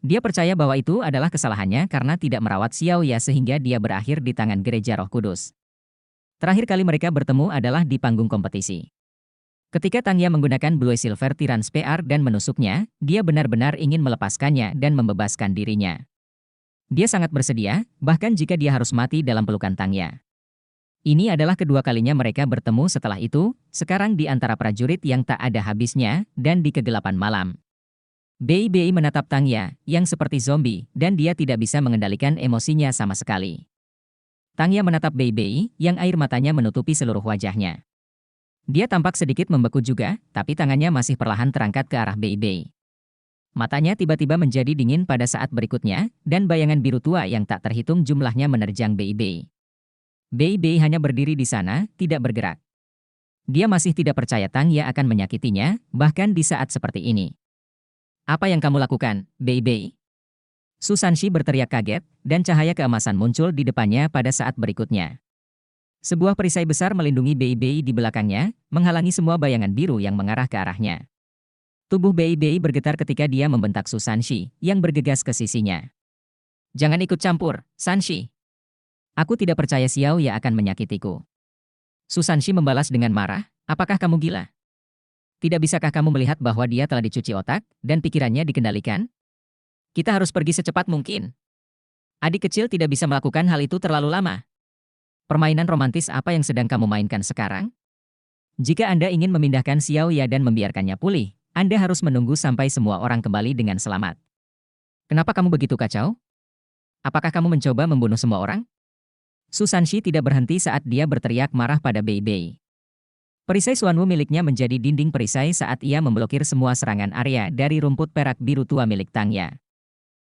Dia percaya bahwa itu adalah kesalahannya karena tidak merawat Xiao Ya sehingga dia berakhir di tangan Gereja Roh Kudus. Terakhir kali mereka bertemu adalah di panggung kompetisi. Ketika Tangya menggunakan Blue Silver Tyrant Spear dan menusuknya, dia benar-benar ingin melepaskannya dan membebaskan dirinya. Dia sangat bersedia, bahkan jika dia harus mati dalam pelukan Tangya. Ini adalah kedua kalinya mereka bertemu setelah itu, sekarang di antara prajurit yang tak ada habisnya, dan di kegelapan malam. Bei menatap Tangya, yang seperti zombie, dan dia tidak bisa mengendalikan emosinya sama sekali. Tangya menatap Bei, yang air matanya menutupi seluruh wajahnya. Dia tampak sedikit membeku juga, tapi tangannya masih perlahan terangkat ke arah Bei. Matanya tiba-tiba menjadi dingin pada saat berikutnya, dan bayangan biru tua yang tak terhitung jumlahnya menerjang Bei. Bei hanya berdiri di sana, tidak bergerak. Dia masih tidak percaya Tangya akan menyakitinya, bahkan di saat seperti ini. "Apa yang kamu lakukan, Bei?" Su Sanshi berteriak kaget, dan cahaya keemasan muncul di depannya pada saat berikutnya. Sebuah perisai besar melindungi Bei di belakangnya, menghalangi semua bayangan biru yang mengarah ke arahnya. Tubuh Bei bergetar ketika dia membentak Su Sanshi, yang bergegas ke sisinya. "Jangan ikut campur, Sanshi. Aku tidak percaya Xiao Ya akan menyakitiku." Su Sanshi membalas dengan marah, "Apakah kamu gila? Tidak bisakah kamu melihat bahwa dia telah dicuci otak, dan pikirannya dikendalikan? Kita harus pergi secepat mungkin. Adik kecil tidak bisa melakukan hal itu terlalu lama. Permainan romantis apa yang sedang kamu mainkan sekarang? Jika Anda ingin memindahkan Xiao Ya dan membiarkannya pulih, Anda harus menunggu sampai semua orang kembali dengan selamat. Kenapa kamu begitu kacau? Apakah kamu mencoba membunuh semua orang?" Su Sanshi tidak berhenti saat dia berteriak marah pada Bei. Perisai Xuanwu miliknya menjadi dinding perisai saat ia memblokir semua serangan area dari rumput perak biru tua milik Tangya.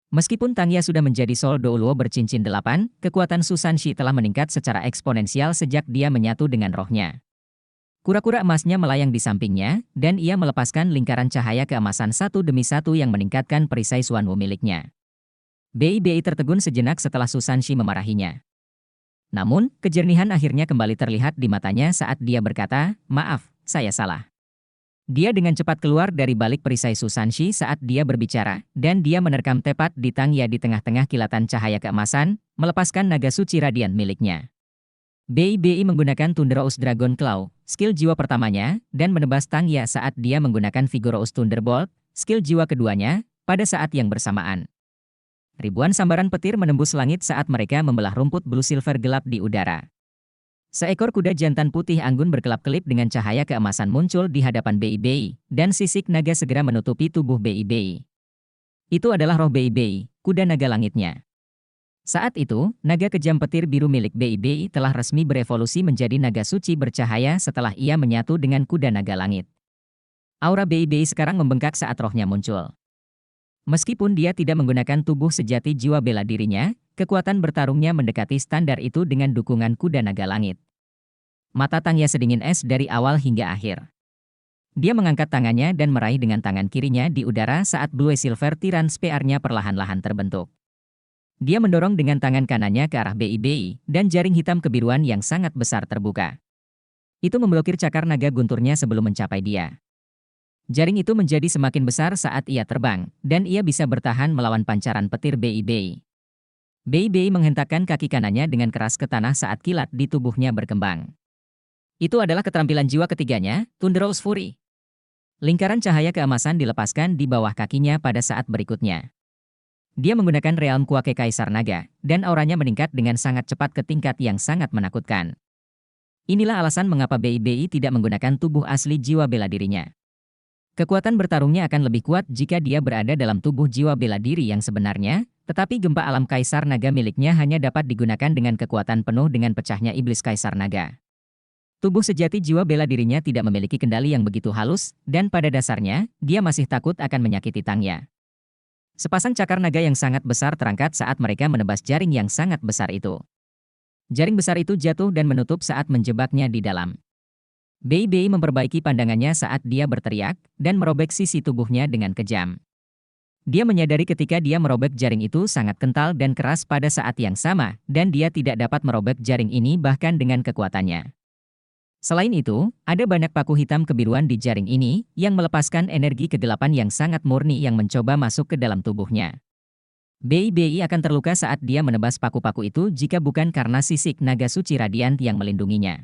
Meskipun Tangya sudah menjadi Sol Douluo bercincin 8, kekuatan Su Sanshi telah meningkat secara eksponensial sejak dia menyatu dengan rohnya. Kura-kura emasnya melayang di sampingnya, dan ia melepaskan lingkaran cahaya keemasan satu demi satu yang meningkatkan perisai Xuanwu miliknya. Bei tertegun sejenak setelah Su Sanshi memarahinya. Namun, kejernihan akhirnya kembali terlihat di matanya saat dia berkata, "Maaf, saya salah." Dia dengan cepat keluar dari balik perisai Su Sanshi saat dia berbicara, dan dia menerkam tepat di Tangya di tengah-tengah kilatan cahaya keemasan, melepaskan naga suci radian miliknya. Bei menggunakan Thunderous Dragon Claw, skill jiwa pertamanya, dan menebas Tangya saat dia menggunakan Vigorous Thunderbolt, skill jiwa keduanya, pada saat yang bersamaan. Ribuan sambaran petir menembus langit saat mereka membelah rumput blue silver gelap di udara. Seekor kuda jantan putih anggun berkelap-kelip dengan cahaya keemasan muncul di hadapan Bei, dan sisik naga segera menutupi tubuh Bei. Itu adalah roh Bei, kuda naga langitnya. Saat itu, naga kejam petir biru milik Bei telah resmi berevolusi menjadi naga suci bercahaya setelah ia menyatu dengan kuda naga langit. Aura Bei sekarang membengkak saat rohnya muncul. Meskipun dia tidak menggunakan tubuh sejati jiwa bela dirinya, kekuatan bertarungnya mendekati standar itu dengan dukungan kuda naga langit. Mata Tangya sedingin es dari awal hingga akhir. Dia mengangkat tangannya dan meraih dengan tangan kirinya di udara saat Blue Silver Tyrant Spear-nya perlahan-lahan terbentuk. Dia mendorong dengan tangan kanannya ke arah Bei, dan jaring hitam kebiruan yang sangat besar terbuka. Itu memblokir cakar naga gunturnya sebelum mencapai dia. Jaring itu menjadi semakin besar saat ia terbang, dan ia bisa bertahan melawan pancaran petir Bei. Bei menghentakkan kaki kanannya dengan keras ke tanah saat kilat di tubuhnya berkembang. Itu adalah keterampilan jiwa ketiganya, Thunderous Fury. Lingkaran cahaya keemasan dilepaskan di bawah kakinya pada saat berikutnya. Dia menggunakan Realm Quake Kaisar Naga, dan auranya meningkat dengan sangat cepat ke tingkat yang sangat menakutkan. Inilah alasan mengapa Bei tidak menggunakan tubuh asli jiwa bela dirinya. Kekuatan bertarungnya akan lebih kuat jika dia berada dalam tubuh jiwa bela diri yang sebenarnya, tetapi gempa alam Kaisar Naga miliknya hanya dapat digunakan dengan kekuatan penuh dengan pecahnya iblis Kaisar Naga. Tubuh sejati jiwa bela dirinya tidak memiliki kendali yang begitu halus, dan pada dasarnya, dia masih takut akan menyakiti Tangya. Sepasang cakar naga yang sangat besar terangkat saat mereka menebas jaring yang sangat besar itu. Jaring besar itu jatuh dan menutup saat menjebaknya di dalam. Bei memperbaiki pandangannya saat dia berteriak, dan merobek sisi tubuhnya dengan kejam. Dia menyadari ketika dia merobek jaring itu sangat kental dan keras pada saat yang sama, dan dia tidak dapat merobek jaring ini bahkan dengan kekuatannya. Selain itu, ada banyak paku hitam kebiruan di jaring ini, yang melepaskan energi kegelapan yang sangat murni yang mencoba masuk ke dalam tubuhnya. BI akan terluka saat dia menebas paku-paku itu jika bukan karena sisik naga suci radiant yang melindunginya.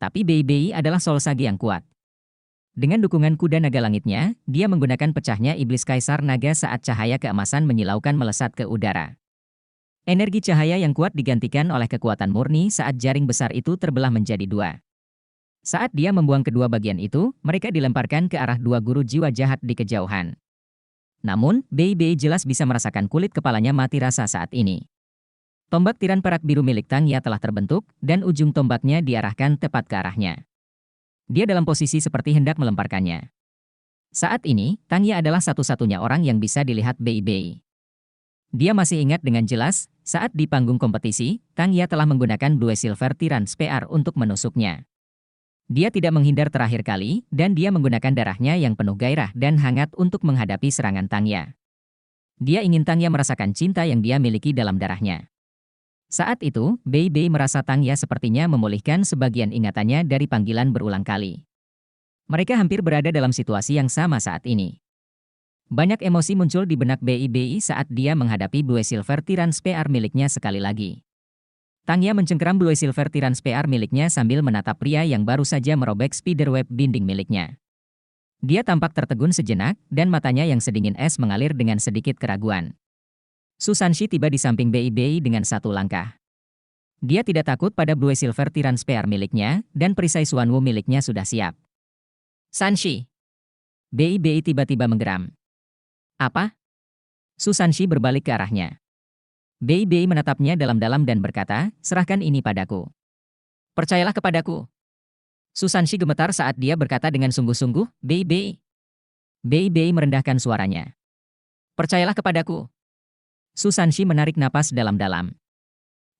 Tapi BI adalah Soul Sage yang kuat. Dengan dukungan kuda naga langitnya, dia menggunakan pecahnya iblis kaisar naga saat cahaya keemasan menyilaukan melesat ke udara. Energi cahaya yang kuat digantikan oleh kekuatan murni saat jaring besar itu terbelah menjadi dua. Saat dia membuang kedua bagian itu, mereka dilemparkan ke arah dua guru jiwa jahat di kejauhan. Namun, BI jelas bisa merasakan kulit kepalanya mati rasa saat ini. Tombak tiran perak biru milik Tangya telah terbentuk, dan ujung tombaknya diarahkan tepat ke arahnya. Dia dalam posisi seperti hendak melemparkannya. Saat ini, Tangya adalah satu-satunya orang yang bisa dilihat BI. Dia masih ingat dengan jelas, saat di panggung kompetisi, Tangya telah menggunakan Blue Silver Tiran Spear untuk menusuknya. Dia tidak menghindar terakhir kali, dan dia menggunakan darahnya yang penuh gairah dan hangat untuk menghadapi serangan Tangya. Dia ingin Tangya merasakan cinta yang dia miliki dalam darahnya. Saat itu, BI merasa Tangya sepertinya memulihkan sebagian ingatannya dari panggilan berulang kali. Mereka hampir berada dalam situasi yang sama saat ini. Banyak emosi muncul di benak BI saat dia menghadapi Blue Silver Tiran Spear miliknya sekali lagi. Tangya mencengkeram Blue Silver Tiran Spear miliknya sambil menatap pria yang baru saja merobek spiderweb binding miliknya. Dia tampak tertegun sejenak, dan matanya yang sedingin es mengalir dengan sedikit keraguan. Su Sanshi tiba di samping BI dengan satu langkah. Dia tidak takut pada Blue Silver Tiran Spear miliknya, dan perisai Xuanwu miliknya sudah siap. Sanshi! BI tiba-tiba menggeram. Apa? Su Sanshi berbalik ke arahnya. BI menatapnya dalam-dalam dan berkata, serahkan ini padaku. Percayalah kepadaku. Su Sanshi gemetar saat dia berkata dengan sungguh-sungguh, BI merendahkan suaranya. Percayalah kepadaku. Su Sanshi menarik napas dalam-dalam.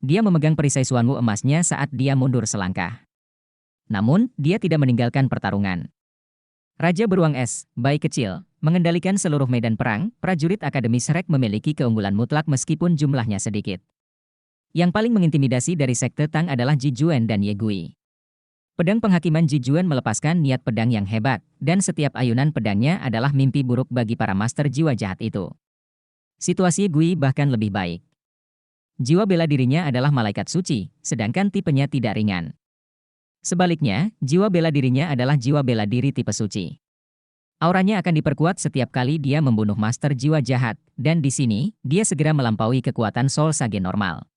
Dia memegang perisai Xuanwu emasnya saat dia mundur selangkah. Namun, dia tidak meninggalkan pertarungan. Raja Beruang Es, bayi kecil, mengendalikan seluruh medan perang, prajurit Akademis Shrek memiliki keunggulan mutlak meskipun jumlahnya sedikit. Yang paling mengintimidasi dari sekte Tang adalah Ji Juan dan Ye Gui. Pedang penghakiman Ji Juan melepaskan niat pedang yang hebat, dan setiap ayunan pedangnya adalah mimpi buruk bagi para master jiwa jahat itu. Situasi Ye Gui bahkan lebih baik. Jiwa bela dirinya adalah malaikat suci, sedangkan tipenya tidak ringan. Sebaliknya, jiwa bela dirinya adalah jiwa bela diri tipe suci. Auranya akan diperkuat setiap kali dia membunuh master jiwa jahat, dan di sini, dia segera melampaui kekuatan Soul Sage normal.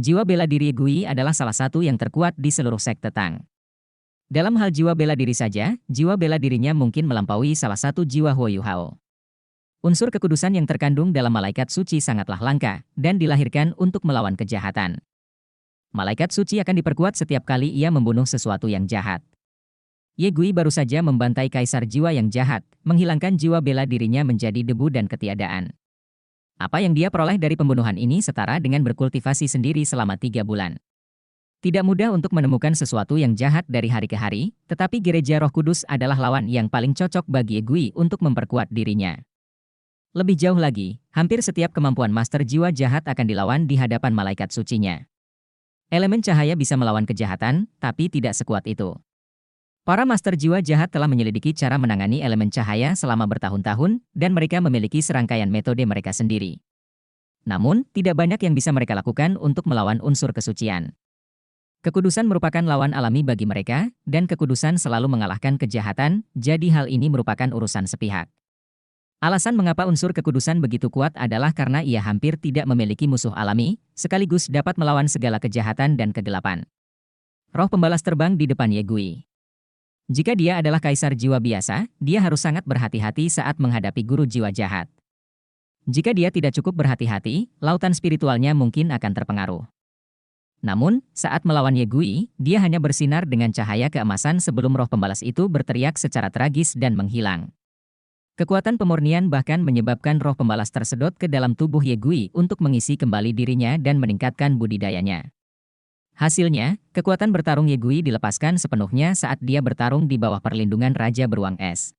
Jiwa bela diri Gui adalah salah satu yang terkuat di seluruh sekte Tang. Dalam hal jiwa bela diri saja, jiwa bela dirinya mungkin melampaui salah satu jiwa Huo Yu Hao. Unsur kekudusan yang terkandung dalam malaikat suci sangatlah langka, dan dilahirkan untuk melawan kejahatan. Malaikat suci akan diperkuat setiap kali ia membunuh sesuatu yang jahat. Ye Gui baru saja membantai kaisar jiwa yang jahat, menghilangkan jiwa bela dirinya menjadi debu dan ketiadaan. Apa yang dia peroleh dari pembunuhan ini setara dengan berkultivasi sendiri selama 3 bulan. Tidak mudah untuk menemukan sesuatu yang jahat dari hari ke hari, tetapi Gereja Roh Kudus adalah lawan yang paling cocok bagi Ye Gui untuk memperkuat dirinya. Lebih jauh lagi, hampir setiap kemampuan master jiwa jahat akan dilawan di hadapan malaikat sucinya. Elemen cahaya bisa melawan kejahatan, tapi tidak sekuat itu. Para master jiwa jahat telah menyelidiki cara menangani elemen cahaya selama bertahun-tahun, dan mereka memiliki serangkaian metode mereka sendiri. Namun, tidak banyak yang bisa mereka lakukan untuk melawan unsur kesucian. Kekudusan merupakan lawan alami bagi mereka, dan kekudusan selalu mengalahkan kejahatan, jadi hal ini merupakan urusan sepihak. Alasan mengapa unsur kekudusan begitu kuat adalah karena ia hampir tidak memiliki musuh alami, sekaligus dapat melawan segala kejahatan dan kegelapan. Roh pembalas terbang di depan Ye Gui. Jika dia adalah kaisar jiwa biasa, dia harus sangat berhati-hati saat menghadapi guru jiwa jahat. Jika dia tidak cukup berhati-hati, lautan spiritualnya mungkin akan terpengaruh. Namun, saat melawan Ye Gui, dia hanya bersinar dengan cahaya keemasan sebelum roh pembalas itu berteriak secara tragis dan menghilang. Kekuatan pemurnian bahkan menyebabkan roh pembalas tersedot ke dalam tubuh Ye Gui untuk mengisi kembali dirinya dan meningkatkan budidayanya. Hasilnya, kekuatan bertarung Ye Gui dilepaskan sepenuhnya saat dia bertarung di bawah perlindungan Raja Beruang Es.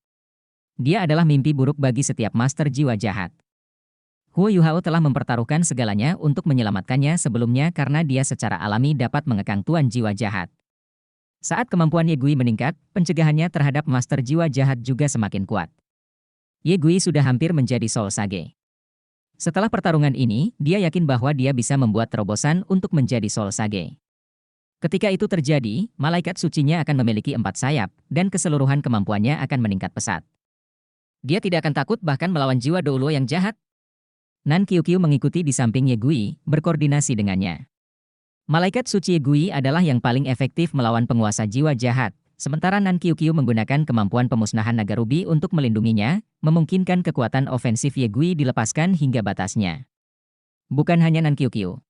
Dia adalah mimpi buruk bagi setiap master jiwa jahat. Huo Yu Hao telah mempertaruhkan segalanya untuk menyelamatkannya sebelumnya karena dia secara alami dapat mengekang tuan jiwa jahat. Saat kemampuan Ye Gui meningkat, pencegahannya terhadap master jiwa jahat juga semakin kuat. Ye Gui sudah hampir menjadi Soul Sage. Setelah pertarungan ini, dia yakin bahwa dia bisa membuat terobosan untuk menjadi Soul Sage. Ketika itu terjadi, malaikat sucinya akan memiliki 4 sayap, dan keseluruhan kemampuannya akan meningkat pesat. Dia tidak akan takut bahkan melawan jiwa Douluo yang jahat. Nan Qiuqiu mengikuti di samping Ye Gui, berkoordinasi dengannya. Malaikat suci Ye Gui adalah yang paling efektif melawan penguasa jiwa jahat, sementara Nan Qiuqiu menggunakan kemampuan pemusnahan naga rubi untuk melindunginya, memungkinkan kekuatan ofensif Ye Gui dilepaskan hingga batasnya. Bukan hanya Nan Qiuqiu.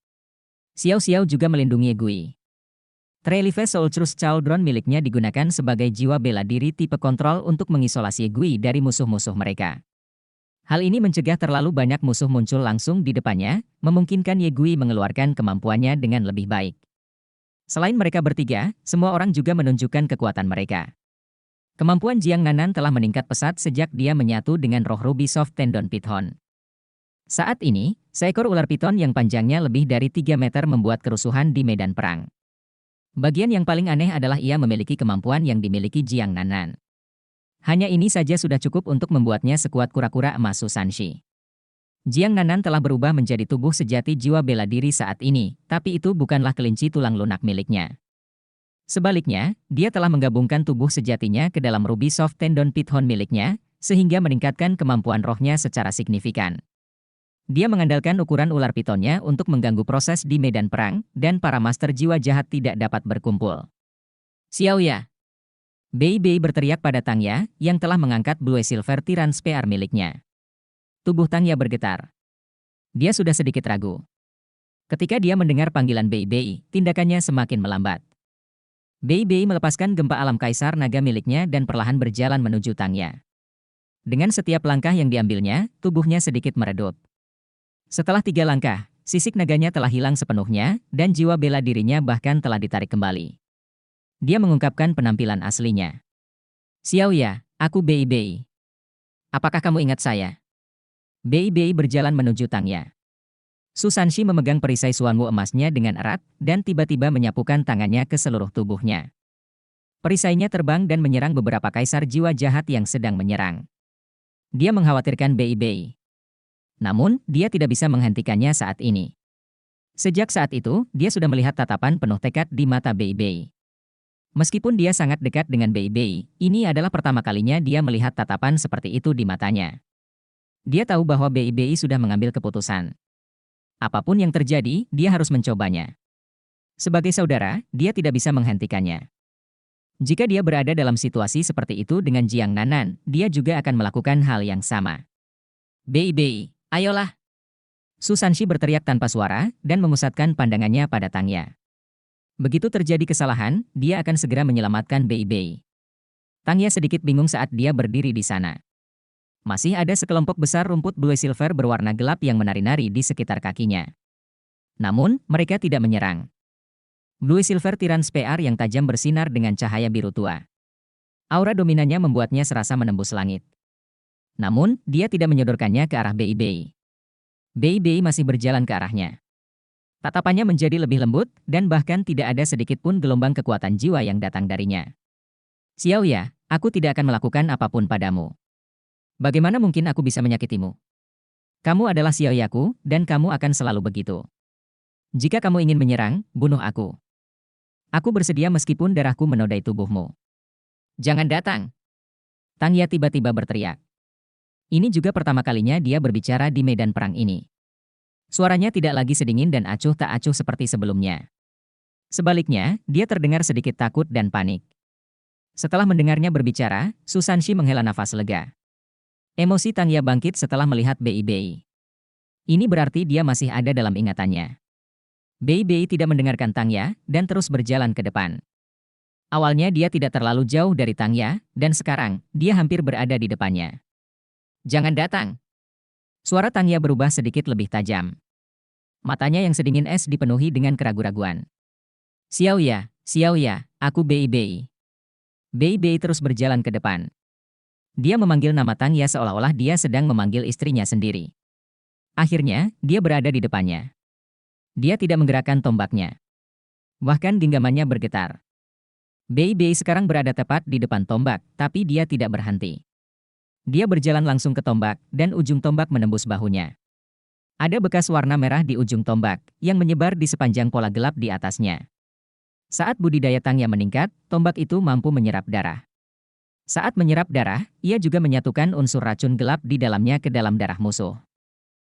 Xiao Xiao juga melindungi Ye Gui. Trelive Soul Truth Cauldron miliknya digunakan sebagai jiwa bela diri tipe kontrol untuk mengisolasi Ye Gui dari musuh-musuh mereka. Hal ini mencegah terlalu banyak musuh muncul langsung di depannya, memungkinkan Ye Gui mengeluarkan kemampuannya dengan lebih baik. Selain mereka bertiga, semua orang juga menunjukkan kekuatan mereka. Kemampuan Jiang Nanan telah meningkat pesat sejak dia menyatu dengan roh ruby soft tendon Python. Saat ini, seekor ular piton yang panjangnya lebih dari 3 meter membuat kerusuhan di medan perang. Bagian yang paling aneh adalah ia memiliki kemampuan yang dimiliki Jiang Nanan. Hanya ini saja sudah cukup untuk membuatnya sekuat kura-kura emas Susanshi. Jiang Nanan telah berubah menjadi tubuh sejati jiwa bela diri saat ini, tapi itu bukanlah kelinci tulang lunak miliknya. Sebaliknya, dia telah menggabungkan tubuh sejatinya ke dalam ruby soft tendon Python miliknya, sehingga meningkatkan kemampuan rohnya secara signifikan. Dia mengandalkan ukuran ular pitonnya untuk mengganggu proses di medan perang, dan para master jiwa jahat tidak dapat berkumpul. Xiaoya! Bei Bei berteriak pada Tangya, yang telah mengangkat Blue Silver Tiran Spear miliknya. Tubuh Tangya bergetar. Dia sudah sedikit ragu. Ketika dia mendengar panggilan Bei Bei, tindakannya semakin melambat. Bei Bei melepaskan gempa alam kaisar naga miliknya dan perlahan berjalan menuju Tangya. Dengan setiap langkah yang diambilnya, tubuhnya sedikit meredup. Setelah 3 langkah, sisik naganya telah hilang sepenuhnya, dan jiwa bela dirinya bahkan telah ditarik kembali. Dia mengungkapkan penampilan aslinya. Xiaoya, aku Bei Bei. Apakah kamu ingat saya? Bei Bei berjalan menuju Tangya. Susanshi memegang perisai suanwu emasnya dengan erat, dan tiba-tiba menyapukan tangannya ke seluruh tubuhnya. Perisainya terbang dan menyerang beberapa kaisar jiwa jahat yang sedang menyerang. Dia mengkhawatirkan Bei Bei. Namun, dia tidak bisa menghentikannya saat ini. Sejak saat itu, dia sudah melihat tatapan penuh tekad di mata Bei Bei. Meskipun dia sangat dekat dengan Bei Bei, ini adalah pertama kalinya dia melihat tatapan seperti itu di matanya. Dia tahu bahwa Bei Bei sudah mengambil keputusan. Apapun yang terjadi, dia harus mencobanya. Sebagai saudara, dia tidak bisa menghentikannya. Jika dia berada dalam situasi seperti itu dengan Jiang Nanan, dia juga akan melakukan hal yang sama. Bei Bei, ayolah! Susanshi berteriak tanpa suara, dan memusatkan pandangannya pada Tangya. Begitu terjadi kesalahan, dia akan segera menyelamatkan Bei Bei. Tangya sedikit bingung saat dia berdiri di sana. Masih ada sekelompok besar rumput Blue Silver berwarna gelap yang menari-nari di sekitar kakinya. Namun, mereka tidak menyerang. Blue Silver Tiran Spear yang tajam bersinar dengan cahaya biru tua. Aura dominannya membuatnya serasa menembus langit. Namun, dia tidak menyodorkannya ke arah Bei Bei. Bei Bei masih berjalan ke arahnya. Tatapannya menjadi lebih lembut, dan bahkan tidak ada sedikit pun gelombang kekuatan jiwa yang datang darinya. Xiaoya, aku tidak akan melakukan apapun padamu. Bagaimana mungkin aku bisa menyakitimu? Kamu adalah Xiaoyaku, dan kamu akan selalu begitu. Jika kamu ingin menyerang, bunuh aku. Aku bersedia meskipun darahku menodai tubuhmu. Jangan datang! Tangya tiba-tiba berteriak. Ini juga pertama kalinya dia berbicara di medan perang ini. Suaranya tidak lagi sedingin dan acuh tak acuh seperti sebelumnya. Sebaliknya, dia terdengar sedikit takut dan panik. Setelah mendengarnya berbicara, Susanshi menghela nafas lega. Emosi Tangya bangkit setelah melihat Bei Bei. Ini berarti dia masih ada dalam ingatannya. Bei Bei tidak mendengarkan Tangya, dan terus berjalan ke depan. Awalnya dia tidak terlalu jauh dari Tangya, dan sekarang, dia hampir berada di depannya. Jangan datang! Suara Tangya berubah sedikit lebih tajam. Matanya yang sedingin es dipenuhi dengan keraguan-raguan. Xiaoya, Xiaoya, aku Bei Bei. Bei Bei terus berjalan ke depan. Dia memanggil nama Tangya seolah-olah dia sedang memanggil istrinya sendiri. Akhirnya, dia berada di depannya. Dia tidak menggerakkan tombaknya. Bahkan genggamannya bergetar. Bei Bei sekarang berada tepat di depan tombak, tapi dia tidak berhenti. Dia berjalan langsung ke tombak, dan ujung tombak menembus bahunya. Ada bekas warna merah di ujung tombak, yang menyebar di sepanjang pola gelap di atasnya. Saat budidaya Tangya meningkat, tombak itu mampu menyerap darah. Saat menyerap darah, ia juga menyatukan unsur racun gelap di dalamnya ke dalam darah musuh.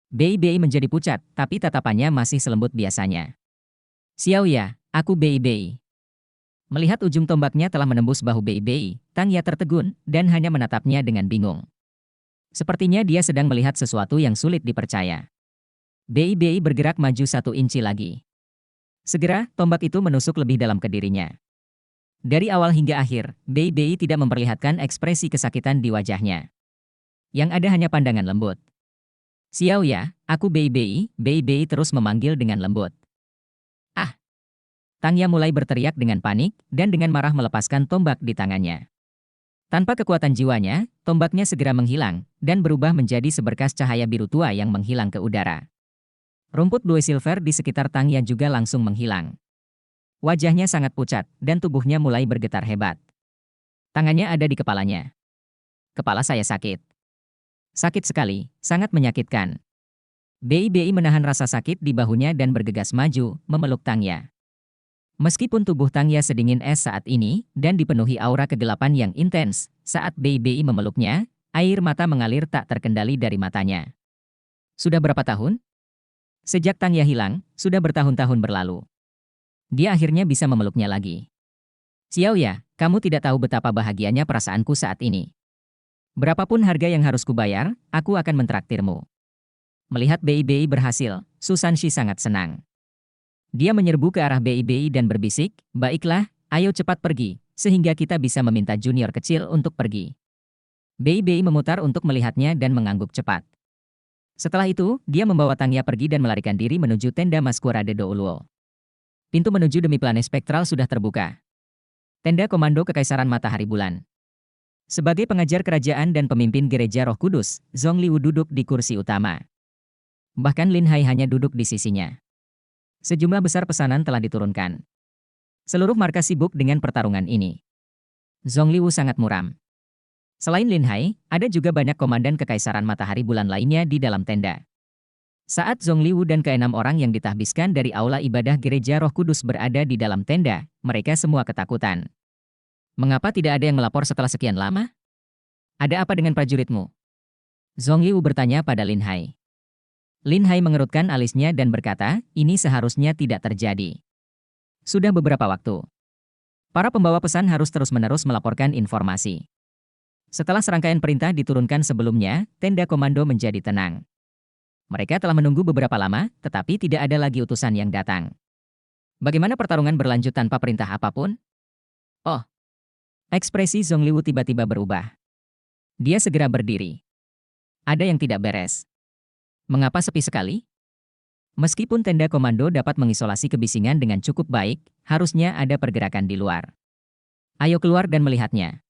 Bei menjadi pucat, tapi tatapannya masih selembut biasanya. Xiao ya, aku Bei. Melihat ujung tombaknya telah menembus bahu Bei, Tangya tertegun dan hanya menatapnya dengan bingung. Sepertinya dia sedang melihat sesuatu yang sulit dipercaya. Bei bergerak maju 1 inci lagi. Segera, tombak itu menusuk lebih dalam ke dirinya. Dari awal hingga akhir, Bei tidak memperlihatkan ekspresi kesakitan di wajahnya. Yang ada hanya pandangan lembut. Xiao ya, aku Bei terus memanggil dengan lembut. Ah! Tangya mulai berteriak dengan panik, dan dengan marah melepaskan tombak di tangannya. Tanpa kekuatan jiwanya, tombaknya segera menghilang, dan berubah menjadi seberkas cahaya biru tua yang menghilang ke udara. Rumput blue silver di sekitar Tangya juga langsung menghilang. Wajahnya sangat pucat, dan tubuhnya mulai bergetar hebat. Tangannya ada di kepalanya. Kepala saya sakit. Sakit sekali, sangat menyakitkan. Bei menahan rasa sakit di bahunya dan bergegas maju, memeluk Tangya. Meskipun tubuh Tangya sedingin es saat ini, dan dipenuhi aura kegelapan yang intens, saat Bei memeluknya, air mata mengalir tak terkendali dari matanya. Sudah berapa tahun? Sejak Tangya hilang, sudah bertahun-tahun berlalu. Dia akhirnya bisa memeluknya lagi. Xiao ya, kamu tidak tahu betapa bahagianya perasaanku saat ini. Berapapun harga yang harus kubayar, aku akan mentraktirmu. Melihat Bei berhasil, Su Sanxi sangat senang. Dia menyerbu ke arah Bei dan berbisik, baiklah, ayo cepat pergi, sehingga kita bisa meminta junior kecil untuk pergi. Bei memutar untuk melihatnya dan mengangguk cepat. Setelah itu, dia membawa Tangya pergi dan melarikan diri menuju tenda Masquerade Douluo. Pintu menuju demi planet spektral sudah terbuka. Tenda Komando Kekaisaran Matahari Bulan. Sebagai pengajar kerajaan dan pemimpin gereja Roh Kudus, Zhongliu duduk di kursi utama. Bahkan Lin Hai hanya duduk di sisinya. Sejumlah besar pesanan telah diturunkan. Seluruh markas sibuk dengan pertarungan ini. Zhongliu sangat muram. Selain Lin Hai, ada juga banyak komandan Kekaisaran Matahari Bulan lainnya di dalam tenda. Saat Zhongliu dan ke-6 orang yang ditahbiskan dari aula ibadah gereja Roh Kudus berada di dalam tenda, mereka semua ketakutan. Mengapa tidak ada yang melapor setelah sekian lama? Ada apa dengan prajuritmu? Zhongliu bertanya pada Lin Hai. Lin Hai mengerutkan alisnya dan berkata, ini seharusnya tidak terjadi. Sudah beberapa waktu. Para pembawa pesan harus terus-menerus melaporkan informasi. Setelah serangkaian perintah diturunkan sebelumnya, tenda komando menjadi tenang. Mereka telah menunggu beberapa lama, tetapi tidak ada lagi utusan yang datang. Bagaimana pertarungan berlanjut tanpa perintah apapun? Oh, ekspresi Zhongliu tiba-tiba berubah. Dia segera berdiri. Ada yang tidak beres. Mengapa sepi sekali? Meskipun tenda komando dapat mengisolasi kebisingan dengan cukup baik, harusnya ada pergerakan di luar. Ayo keluar dan melihatnya.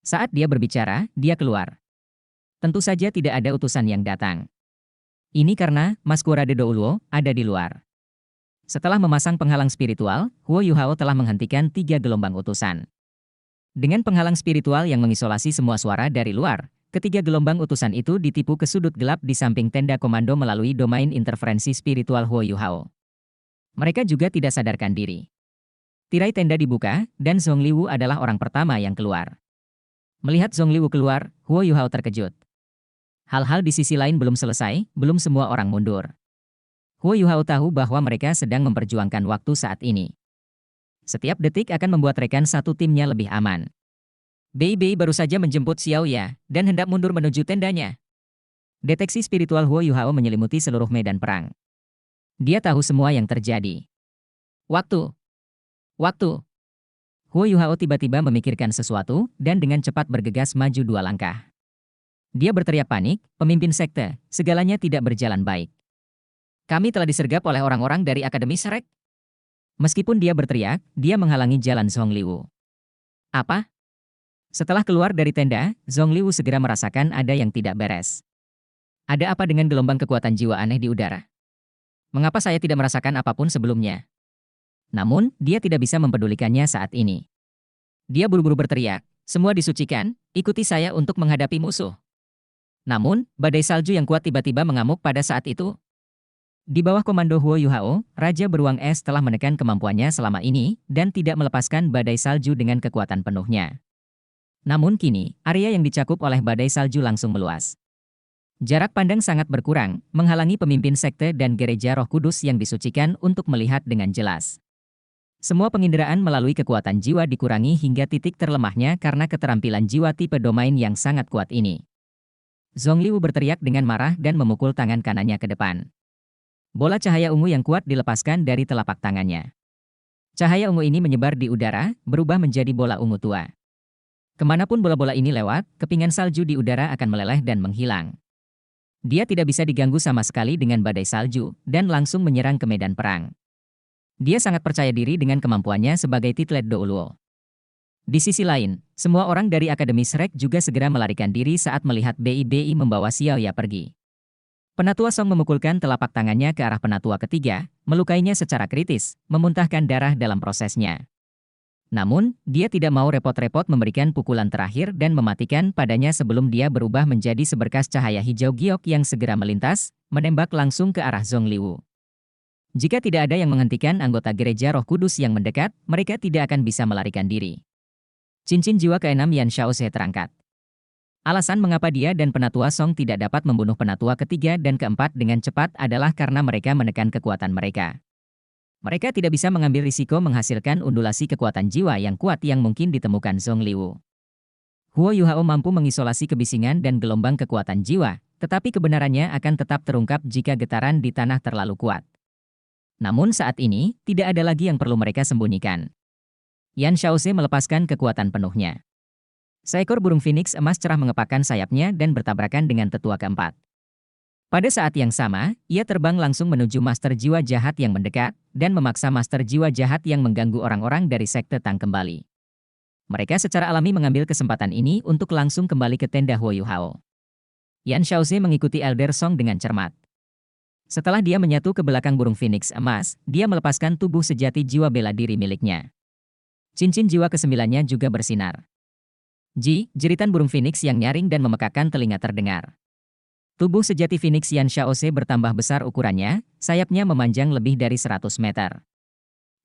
Saat dia berbicara, dia keluar. Tentu saja tidak ada utusan yang datang. Ini karena Masquerade Douluo ada di luar. Setelah memasang penghalang spiritual, Huo Yuhao telah menghentikan 3 gelombang utusan. Dengan penghalang spiritual yang mengisolasi semua suara dari luar, ketiga gelombang utusan itu ditipu ke sudut gelap di samping tenda komando melalui domain interferensi spiritual Huo Yuhao. Mereka juga tidak sadarkan diri. Tirai tenda dibuka, dan Zhongliu adalah orang pertama yang keluar. Melihat Zhongliu keluar, Huo Yuhao terkejut. Hal-hal di sisi lain belum selesai, belum semua orang mundur. Huo Yuhao tahu bahwa mereka sedang memperjuangkan waktu saat ini. Setiap detik akan membuat rekan satu timnya lebih aman. Bei baru saja menjemput Xiao Ya, dan hendak mundur menuju tendanya. Deteksi spiritual Huo Yuhao menyelimuti seluruh medan perang. Dia tahu semua yang terjadi. Waktu. Huo Yuhao tiba-tiba memikirkan sesuatu, dan dengan cepat bergegas maju 2 langkah. Dia berteriak panik, pemimpin sekte, segalanya tidak berjalan baik. Kami telah disergap oleh orang-orang dari Akademi Shrek. Meskipun dia berteriak, dia menghalangi jalan Zhongliu. Apa? Setelah keluar dari tenda, Zhongliu segera merasakan ada yang tidak beres. Ada apa dengan gelombang kekuatan jiwa aneh di udara? Mengapa saya tidak merasakan apapun sebelumnya? Namun, dia tidak bisa mempedulikannya saat ini. Dia buru-buru berteriak, semua disucikan, ikuti saya untuk menghadapi musuh. Namun, badai salju yang kuat tiba-tiba mengamuk pada saat itu. Di bawah komando Huo Yuhao, Raja Beruang Es telah menekan kemampuannya selama ini dan tidak melepaskan badai salju dengan kekuatan penuhnya. Namun kini, area yang dicakup oleh badai salju langsung meluas. Jarak pandang sangat berkurang, menghalangi pemimpin sekte dan gereja Roh Kudus yang disucikan untuk melihat dengan jelas. Semua penginderaan melalui kekuatan jiwa dikurangi hingga titik terlemahnya karena keterampilan jiwa tipe domain yang sangat kuat ini. Zhongliu berteriak dengan marah dan memukul tangan kanannya ke depan. Bola cahaya ungu yang kuat dilepaskan dari telapak tangannya. Cahaya ungu ini menyebar di udara, berubah menjadi bola ungu tua. Kemanapun bola-bola ini lewat, kepingan salju di udara akan meleleh dan menghilang. Dia tidak bisa diganggu sama sekali dengan badai salju, dan langsung menyerang ke medan perang. Dia sangat percaya diri dengan kemampuannya sebagai Titlet Douluo. Di sisi lain, semua orang dari Akademi Shrek juga segera melarikan diri saat melihat BIBI membawa Xiaoya pergi. Penatua Song memukulkan telapak tangannya ke arah penatua ketiga, melukainya secara kritis, memuntahkan darah dalam prosesnya. Namun, dia tidak mau repot-repot memberikan pukulan terakhir dan mematikan padanya sebelum dia berubah menjadi seberkas cahaya hijau giok yang segera melintas, menembak langsung ke arah Zhongliu. Jika tidak ada yang menghentikan anggota gereja Roh Kudus yang mendekat, mereka tidak akan bisa melarikan diri. Cincin jiwa ke-6 Yan Xiaoze terangkat. Alasan mengapa dia dan penatua Song tidak dapat membunuh penatua ketiga dan keempat dengan cepat adalah karena mereka menekan kekuatan mereka. Mereka tidak bisa mengambil risiko menghasilkan undulasi kekuatan jiwa yang kuat yang mungkin ditemukan Zhongliu. Huo Yuhao mampu mengisolasi kebisingan dan gelombang kekuatan jiwa, tetapi kebenarannya akan tetap terungkap jika getaran di tanah terlalu kuat. Namun saat ini, tidak ada lagi yang perlu mereka sembunyikan. Yan Xiaoze melepaskan kekuatan penuhnya. Seekor burung phoenix emas cerah mengepakkan sayapnya dan bertabrakan dengan tetua keempat. Pada saat yang sama, ia terbang langsung menuju Master Jiwa Jahat yang mendekat, dan memaksa Master Jiwa Jahat yang mengganggu orang-orang dari Sekte Tang kembali. Mereka secara alami mengambil kesempatan ini untuk langsung kembali ke tenda Huo Yuhao. Yan Xiaoze mengikuti Elder Song dengan cermat. Setelah dia menyatu ke belakang burung phoenix emas, dia melepaskan tubuh sejati jiwa bela diri miliknya. Cincin jiwa kesembilannya juga bersinar. Jeritan burung phoenix yang nyaring dan memekakkan telinga terdengar. Tubuh sejati Phoenix Yan Xiaoze bertambah besar ukurannya, sayapnya memanjang lebih dari 100 meter.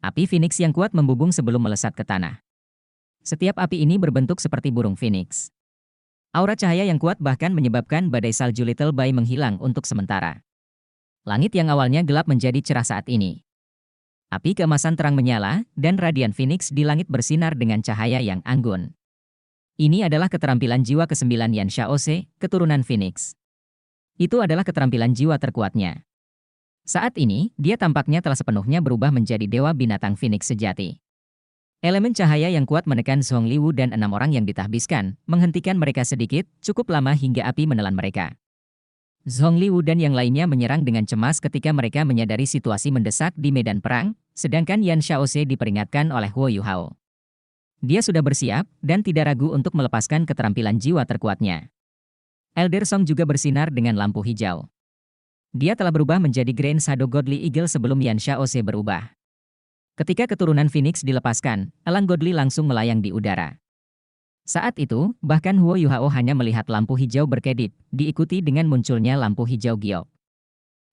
Api Phoenix yang kuat membubung sebelum melesat ke tanah. Setiap api ini berbentuk seperti burung Phoenix. Aura cahaya yang kuat bahkan menyebabkan badai salju Little Bai menghilang untuk sementara. Langit yang awalnya gelap menjadi cerah saat ini. Api keemasan terang menyala, dan radian Phoenix di langit bersinar dengan cahaya yang anggun. Ini adalah keterampilan jiwa ke-9 Yan Xiaoze, keturunan Phoenix. Itu adalah keterampilan jiwa terkuatnya. Saat ini, dia tampaknya telah sepenuhnya berubah menjadi dewa binatang Phoenix sejati. Elemen cahaya yang kuat menekan Zhongliu dan 6 orang yang ditahbiskan, menghentikan mereka sedikit, cukup lama hingga api menelan mereka. Zhongliu dan yang lainnya menyerang dengan cemas ketika mereka menyadari situasi mendesak di medan perang, sedangkan Yan Xiaoze diperingatkan oleh Huo Yuhao. Dia sudah bersiap, dan tidak ragu untuk melepaskan keterampilan jiwa terkuatnya. Elder Song juga bersinar dengan lampu hijau. Dia telah berubah menjadi Grand Shadow Godly Eagle sebelum Yan Xiaoze berubah. Ketika keturunan Phoenix dilepaskan, elang Godly langsung melayang di udara. Saat itu, bahkan Huo Yuhao hanya melihat lampu hijau berkedip, diikuti dengan munculnya lampu hijau giok.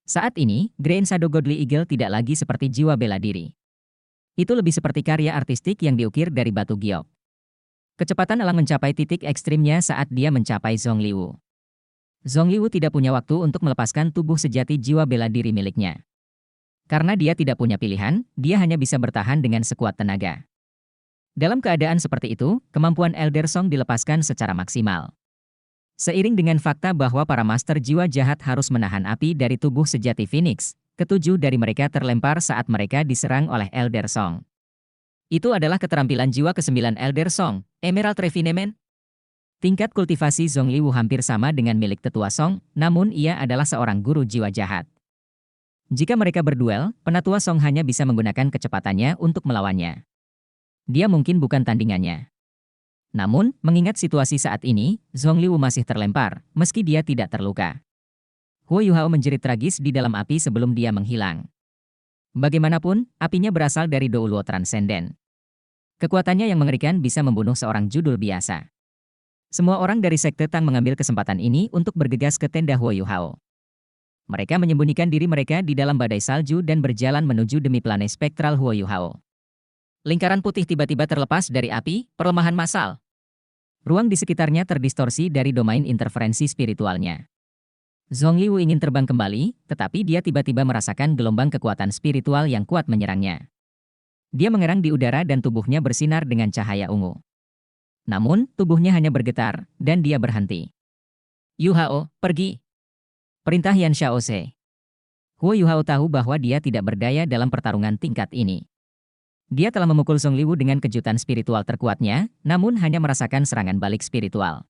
Saat ini, Grand Shadow Godly Eagle tidak lagi seperti jiwa bela diri. Itu lebih seperti karya artistik yang diukir dari batu giok. Kecepatan elang mencapai titik ekstrimnya saat dia mencapai Zhongliu. Zhongliu tidak punya waktu untuk melepaskan tubuh sejati jiwa bela diri miliknya. Karena dia tidak punya pilihan, dia hanya bisa bertahan dengan sekuat tenaga. Dalam keadaan seperti itu, kemampuan Elder Song dilepaskan secara maksimal. Seiring dengan fakta bahwa para master jiwa jahat harus menahan api dari tubuh sejati Phoenix, ketujuh dari mereka terlempar saat mereka diserang oleh Elder Song. Itu adalah keterampilan jiwa ke-9 Elder Song, Emerald Refinement. Tingkat kultivasi Zhongliu hampir sama dengan milik tetua Song, namun ia adalah seorang guru jiwa jahat. Jika mereka berduel, penatua Song hanya bisa menggunakan kecepatannya untuk melawannya. Dia mungkin bukan tandingannya. Namun, mengingat situasi saat ini, Zhongliu masih terlempar, meski dia tidak terluka. Huo Yuhao menjerit tragis di dalam api sebelum dia menghilang. Bagaimanapun, apinya berasal dari Douluo Transcendent. Kekuatannya yang mengerikan bisa membunuh seorang judul biasa. Semua orang dari Sekte Tang mengambil kesempatan ini untuk bergegas ke tenda Huo Yuhao. Mereka menyembunyikan diri mereka di dalam badai salju dan berjalan menuju demi planet spektral Huo Yuhao. Lingkaran putih tiba-tiba terlepas dari api, perlemahan massal. Ruang di sekitarnya terdistorsi dari domain interferensi spiritualnya. Zhong Liwu ingin terbang kembali, tetapi dia tiba-tiba merasakan gelombang kekuatan spiritual yang kuat menyerangnya. Dia mengerang di udara dan tubuhnya bersinar dengan cahaya ungu. Namun, tubuhnya hanya bergetar, dan dia berhenti. Yu Hao, pergi! Perintah Yan Xiaoze. Huo Yuhao tahu bahwa dia tidak berdaya dalam pertarungan tingkat ini. Dia telah memukul Zhong Liwu dengan kejutan spiritual terkuatnya, namun hanya merasakan serangan balik spiritual.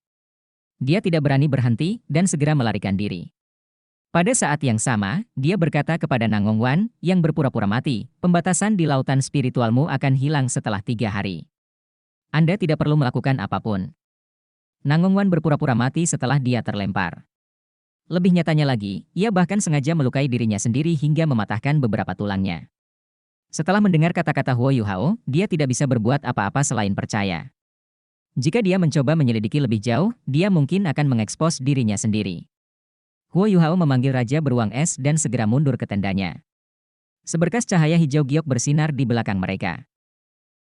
Dia tidak berani berhenti dan segera melarikan diri. Pada saat yang sama, dia berkata kepada Nang Hongwan yang berpura-pura mati, pembatasan di lautan spiritualmu akan hilang setelah 3 hari. Anda tidak perlu melakukan apapun. Nang Hongwan berpura-pura mati setelah dia terlempar. Lebih nyatanya lagi, ia bahkan sengaja melukai dirinya sendiri hingga mematahkan beberapa tulangnya. Setelah mendengar kata-kata Huo Yuhao, dia tidak bisa berbuat apa-apa selain percaya. Jika dia mencoba menyelidiki lebih jauh, dia mungkin akan mengekspos dirinya sendiri. Huo Yuhao memanggil Raja Beruang Es dan segera mundur ke tendanya. Seberkas cahaya hijau giok bersinar di belakang mereka.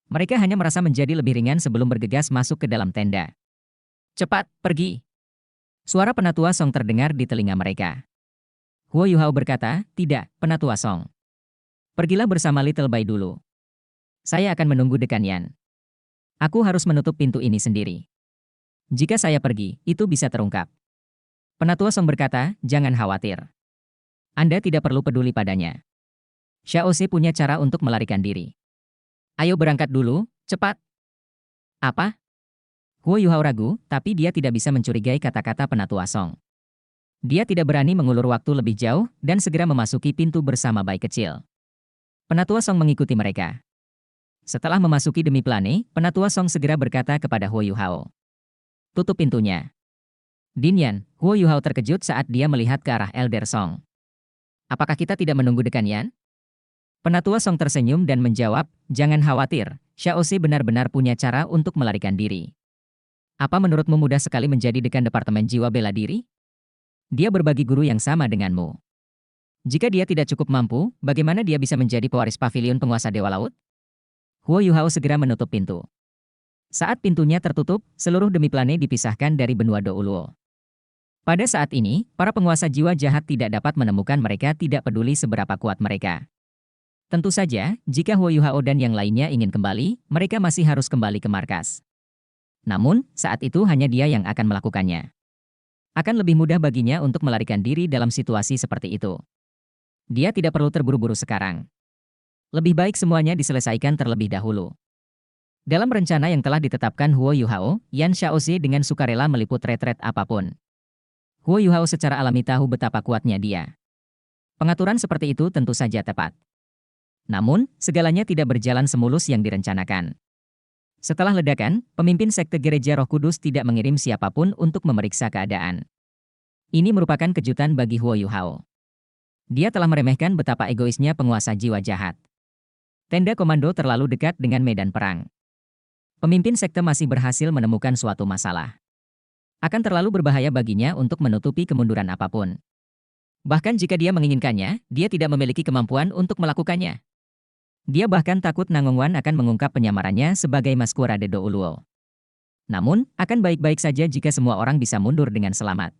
Mereka hanya merasa menjadi lebih ringan sebelum bergegas masuk ke dalam tenda. Cepat, pergi! Suara Penatua Song terdengar di telinga mereka. Huo Yuhao berkata, tidak, Penatua Song. Pergilah bersama Little Bai dulu. Saya akan menunggu Dekan Yan. Aku harus menutup pintu ini sendiri. Jika saya pergi, itu bisa terungkap. Penatua Song berkata, jangan khawatir. Anda tidak perlu peduli padanya. Xiaoze punya cara untuk melarikan diri. Ayo berangkat dulu, cepat. Apa? Huo Yuhao ragu, tapi dia tidak bisa mencurigai kata-kata Penatua Song. Dia tidak berani mengulur waktu lebih jauh dan segera memasuki pintu bersama bayi kecil. Penatua Song mengikuti mereka. Setelah memasuki demi plane, Penatua Song segera berkata kepada Huo Yuhao. Tutup pintunya. Din Yan, Huo Yuhao terkejut saat dia melihat ke arah Elder Song. Apakah kita tidak menunggu Dekan Yan? Penatua Song tersenyum dan menjawab, jangan khawatir, Xiaoze benar-benar punya cara untuk melarikan diri. Apa menurutmu mudah sekali menjadi dekan Departemen Jiwa Bela Diri? Dia berbagi guru yang sama denganmu. Jika dia tidak cukup mampu, bagaimana dia bisa menjadi pewaris pavilion penguasa Dewa Laut? Huo Yuhao segera menutup pintu. Saat pintunya tertutup, seluruh demi plane dipisahkan dari benua Douluo. Pada saat ini, para penguasa jiwa jahat tidak dapat menemukan mereka tidak peduli seberapa kuat mereka. Tentu saja, jika Huo Yuhao dan yang lainnya ingin kembali, mereka masih harus kembali ke markas. Namun, saat itu hanya dia yang akan melakukannya. Akan lebih mudah baginya untuk melarikan diri dalam situasi seperti itu. Dia tidak perlu terburu-buru sekarang. Lebih baik semuanya diselesaikan terlebih dahulu. Dalam rencana yang telah ditetapkan Huo Yuhao, Yan Xiaoze dengan sukarela meliput retret apapun. Huo Yuhao secara alami tahu betapa kuatnya dia. Pengaturan seperti itu tentu saja tepat. Namun, segalanya tidak berjalan semulus yang direncanakan. Setelah ledakan, pemimpin sekte Gereja Roh Kudus tidak mengirim siapapun untuk memeriksa keadaan. Ini merupakan kejutan bagi Huo Yuhao. Dia telah meremehkan betapa egoisnya penguasa jiwa jahat. Tenda komando terlalu dekat dengan medan perang. Pemimpin sekte masih berhasil menemukan suatu masalah. Akan terlalu berbahaya baginya untuk menutupi kemunduran apapun. Bahkan jika dia menginginkannya, dia tidak memiliki kemampuan untuk melakukannya. Dia bahkan takut Nang Hongwan akan mengungkap penyamarannya sebagai Masquerade de Douluo. Namun, akan baik-baik saja jika semua orang bisa mundur dengan selamat.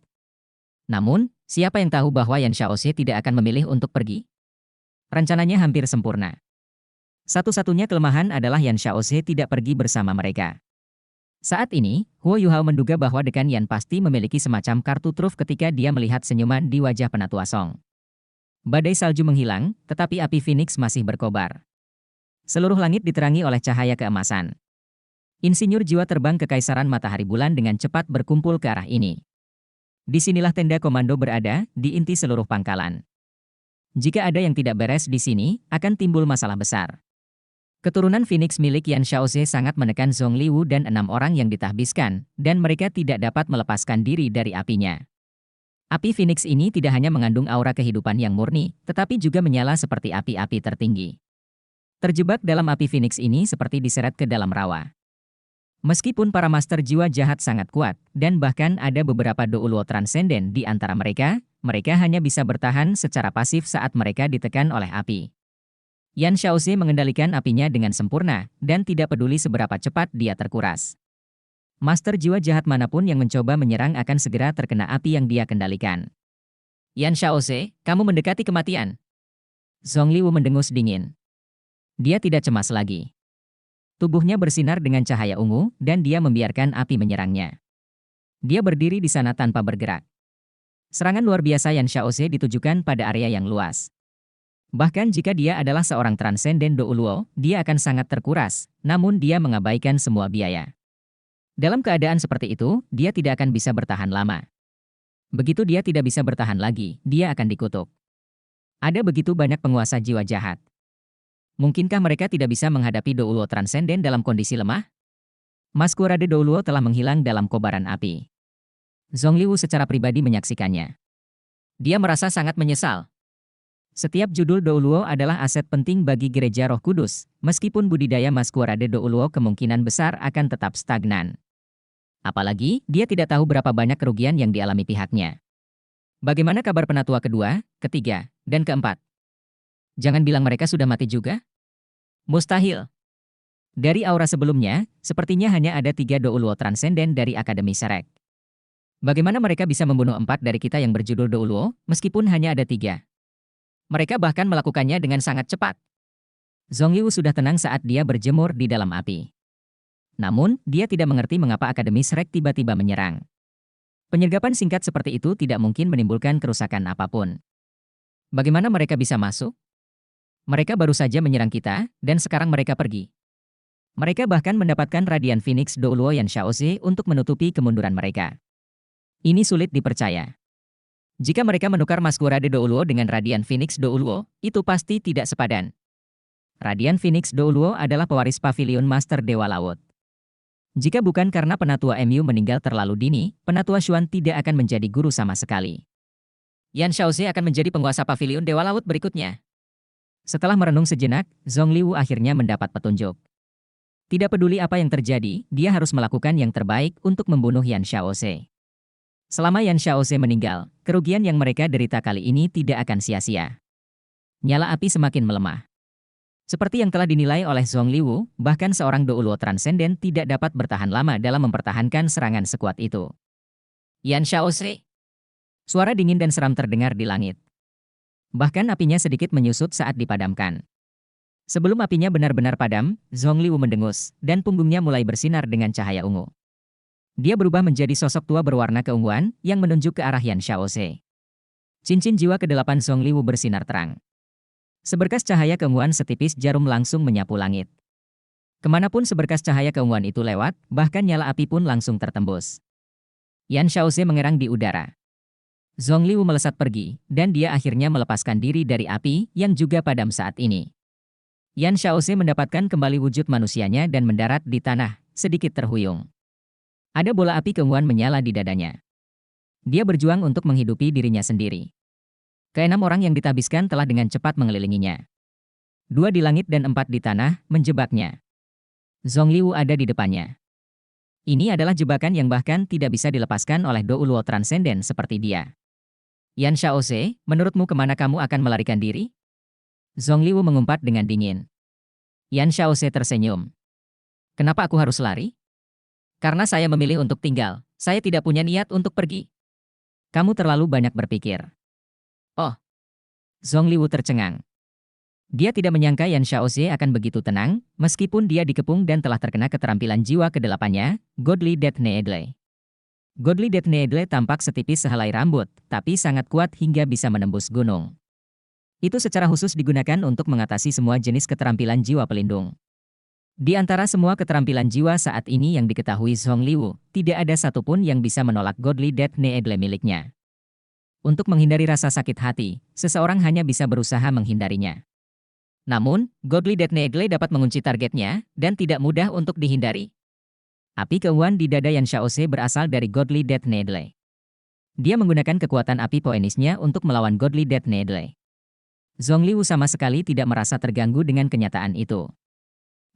Namun, siapa yang tahu bahwa Yan Xiaoze tidak akan memilih untuk pergi? Rencananya hampir sempurna. Satu-satunya kelemahan adalah Yan Xiaoze tidak pergi bersama mereka. Saat ini, Huo Yuhao menduga bahwa Dekan Yan pasti memiliki semacam kartu truf ketika dia melihat senyuman di wajah Penatua Song. Badai salju menghilang, tetapi api Phoenix masih berkobar. Seluruh langit diterangi oleh cahaya keemasan. Insinyur jiwa terbang ke Kaisaran Matahari Bulan dengan cepat berkumpul ke arah ini. Disinilah tenda komando berada, di inti seluruh pangkalan. Jika ada yang tidak beres di sini, akan timbul masalah besar. Keturunan Phoenix milik Yan Xiaoze sangat menekan Zhong Liwu dan 6 orang yang ditahbiskan, dan mereka tidak dapat melepaskan diri dari apinya. Api Phoenix ini tidak hanya mengandung aura kehidupan yang murni, tetapi juga menyala seperti api-api tertinggi. Terjebak dalam api Phoenix ini seperti diseret ke dalam rawa. Meskipun para master jiwa jahat sangat kuat, dan bahkan ada beberapa Douluo transenden di antara mereka, mereka hanya bisa bertahan secara pasif saat mereka ditekan oleh api. Yan Xiaoze mengendalikan apinya dengan sempurna, dan tidak peduli seberapa cepat dia terkuras. Master jiwa jahat manapun yang mencoba menyerang akan segera terkena api yang dia kendalikan. Yan Xiaoze, kamu mendekati kematian. Zongliwu mendengus dingin. Dia tidak cemas lagi. Tubuhnya bersinar dengan cahaya ungu, dan dia membiarkan api menyerangnya. Dia berdiri di sana tanpa bergerak. Serangan luar biasa Yan Xiaoze ditujukan pada area yang luas. Bahkan jika dia adalah seorang transenden Douluo, dia akan sangat terkuras, namun dia mengabaikan semua biaya. Dalam keadaan seperti itu, dia tidak akan bisa bertahan lama. Begitu dia tidak bisa bertahan lagi, dia akan dikutuk. Ada begitu banyak penguasa jiwa jahat. Mungkinkah mereka tidak bisa menghadapi Douluo transenden dalam kondisi lemah? Maskurade Douluo telah menghilang dalam kobaran api. Zongliwu secara pribadi menyaksikannya. Dia merasa sangat menyesal. Setiap judul Douluo adalah aset penting bagi Gereja Roh Kudus, meskipun budidaya Maskurade Douluo kemungkinan besar akan tetap stagnan. Apalagi, dia tidak tahu berapa banyak kerugian yang dialami pihaknya. Bagaimana kabar penatua kedua, ketiga, dan keempat? Jangan bilang mereka sudah mati juga? Mustahil. Dari aura sebelumnya, sepertinya hanya ada 3 Douluo transenden dari Akademi Serek. Bagaimana mereka bisa membunuh 4 dari kita yang berjudul Douluo, meskipun hanya ada 3? Mereka bahkan melakukannya dengan sangat cepat. Zongliwu sudah tenang saat dia berjemur di dalam api. Namun, dia tidak mengerti mengapa Akademi Serek tiba-tiba menyerang. Penyergapan singkat seperti itu tidak mungkin menimbulkan kerusakan apapun. Bagaimana mereka bisa masuk? Mereka baru saja menyerang kita, dan sekarang mereka pergi. Mereka bahkan mendapatkan Radiant Phoenix Douluo Yan Xiaoze untuk menutupi kemunduran mereka. Ini sulit dipercaya. Jika mereka menukar Maskurade Douluo dengan Radiant Phoenix Douluo, itu pasti tidak sepadan. Radiant Phoenix Douluo adalah pewaris Pavilion Master Dewa Laut. Jika bukan karena penatua MU meninggal terlalu dini, penatua Xuan tidak akan menjadi guru sama sekali. Yan Xiaoze akan menjadi penguasa Pavilion Dewa Laut berikutnya. Setelah merenung sejenak, Zongliwu akhirnya mendapat petunjuk. Tidak peduli apa yang terjadi, dia harus melakukan yang terbaik untuk membunuh Yan Xiaoze. Selama Yan Xiaoze meninggal, kerugian yang mereka derita kali ini tidak akan sia-sia. Nyala api semakin melemah. Seperti yang telah dinilai oleh Zongliwu, bahkan seorang Douluo transenden tidak dapat bertahan lama dalam mempertahankan serangan sekuat itu. Yan Xiaoze. Suara dingin dan seram terdengar di langit. Bahkan apinya sedikit menyusut saat dipadamkan. Sebelum apinya benar-benar padam, Zongliwu mendengus, dan punggungnya mulai bersinar dengan cahaya ungu. Dia berubah menjadi sosok tua berwarna keunguan yang menunjuk ke arah Yan Xiaoze. Cincin jiwa ke-8 Zongliwu bersinar terang. Seberkas cahaya keunguan setipis jarum langsung menyapu langit. Kemanapun seberkas cahaya keunguan itu lewat, bahkan nyala api pun langsung tertembus. Yan Xiaoze mengerang di udara. Zongliwu melesat pergi, dan dia akhirnya melepaskan diri dari api yang juga padam saat ini. Yan Xiaoze mendapatkan kembali wujud manusianya dan mendarat di tanah, sedikit terhuyung. Ada bola api keunguan menyala di dadanya. Dia berjuang untuk menghidupi dirinya sendiri. Keenam orang yang ditabiskan telah dengan cepat mengelilinginya. 2 di langit dan 4 di tanah, menjebaknya. Zongliwu ada di depannya. Ini adalah jebakan yang bahkan tidak bisa dilepaskan oleh Douluo transenden seperti dia. Yan Xiaoze, menurutmu kemana kamu akan melarikan diri? Zongliwu mengumpat dengan dingin. Yan Xiaoze tersenyum. Kenapa aku harus lari? Karena saya memilih untuk tinggal, saya tidak punya niat untuk pergi. Kamu terlalu banyak berpikir. Oh. Zongliwu tercengang. Dia tidak menyangka Yan Xiaoze akan begitu tenang, meskipun dia dikepung dan telah terkena keterampilan jiwa ke-8-nya, Godly Death Needle. Godly Death Needle tampak setipis sehelai rambut, tapi sangat kuat hingga bisa menembus gunung. Itu secara khusus digunakan untuk mengatasi semua jenis keterampilan jiwa pelindung. Di antara semua keterampilan jiwa saat ini yang diketahui Zongliwu, tidak ada satupun yang bisa menolak Godly Death Needle miliknya. Untuk menghindari rasa sakit hati, seseorang hanya bisa berusaha menghindarinya. Namun, Godly Death Needle dapat mengunci targetnya, dan tidak mudah untuk dihindari. Api keunguan di dada Yan Xiaoze berasal dari Godly Death Needle. Dia menggunakan kekuatan api poenisnya untuk melawan Godly Death Needle. Zongliwu sama sekali tidak merasa terganggu dengan kenyataan itu.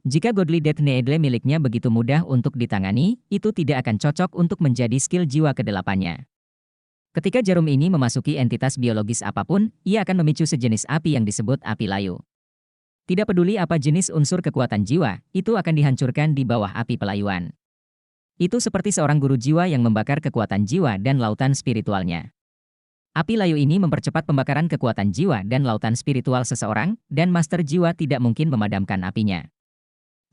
Jika Godly Death Needle miliknya begitu mudah untuk ditangani, itu tidak akan cocok untuk menjadi skill jiwa ke-8-nya. Ketika jarum ini memasuki entitas biologis apapun, ia akan memicu sejenis api yang disebut api layu. Tidak peduli apa jenis unsur kekuatan jiwa, itu akan dihancurkan di bawah api pelayuan. Itu seperti seorang guru jiwa yang membakar kekuatan jiwa dan lautan spiritualnya. Api layu ini mempercepat pembakaran kekuatan jiwa dan lautan spiritual seseorang, dan master jiwa tidak mungkin memadamkan apinya.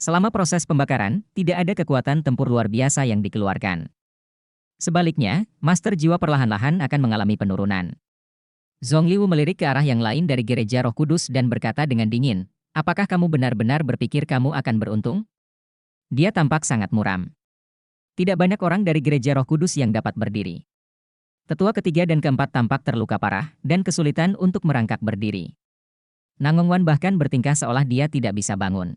Selama proses pembakaran, tidak ada kekuatan tempur luar biasa yang dikeluarkan. Sebaliknya, master jiwa perlahan-lahan akan mengalami penurunan. Zongliu melirik ke arah yang lain dari gereja Roh Kudus dan berkata dengan dingin, "Apakah kamu benar-benar berpikir kamu akan beruntung?" Dia tampak sangat muram. Tidak banyak orang dari gereja Roh Kudus yang dapat berdiri. Tetua ketiga dan keempat tampak terluka parah dan kesulitan untuk merangkak berdiri. Nangongwan bahkan bertingkah seolah dia tidak bisa bangun.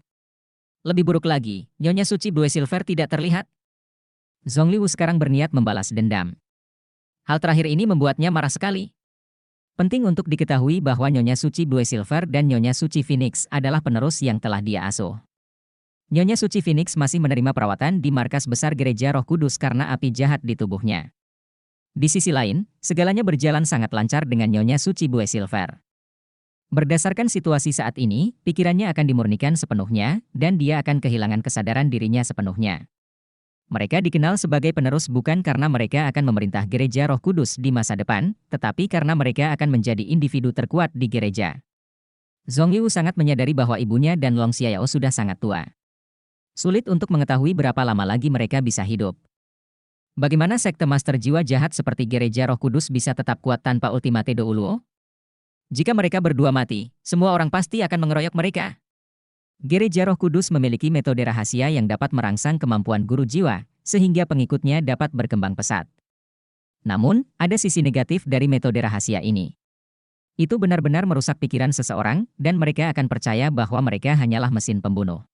Lebih buruk lagi, Nyonya Suci Blue Silver tidak terlihat. Zongliu sekarang berniat membalas dendam. Hal terakhir ini membuatnya marah sekali. Penting untuk diketahui bahwa Nyonya Suci Blue Silver dan Nyonya Suci Phoenix adalah penerus yang telah dia asuh. Nyonya Suci Phoenix masih menerima perawatan di markas besar gereja Roh Kudus karena api jahat di tubuhnya. Di sisi lain, segalanya berjalan sangat lancar dengan Nyonya Suci Blue Silver. Berdasarkan situasi saat ini, pikirannya akan dimurnikan sepenuhnya, dan dia akan kehilangan kesadaran dirinya sepenuhnya. Mereka dikenal sebagai penerus bukan karena mereka akan memerintah gereja Roh Kudus di masa depan, tetapi karena mereka akan menjadi individu terkuat di gereja. Zongliu sangat menyadari bahwa ibunya dan Long Xiaoyao sudah sangat tua. Sulit untuk mengetahui berapa lama lagi mereka bisa hidup. Bagaimana sekte master jiwa jahat seperti gereja Roh Kudus bisa tetap kuat tanpa Ultimate Douluo? Jika mereka berdua mati, semua orang pasti akan mengeroyok mereka. Gereja Roh Kudus memiliki metode rahasia yang dapat merangsang kemampuan guru jiwa, sehingga pengikutnya dapat berkembang pesat. Namun, ada sisi negatif dari metode rahasia ini. Itu benar-benar merusak pikiran seseorang, dan mereka akan percaya bahwa mereka hanyalah mesin pembunuh.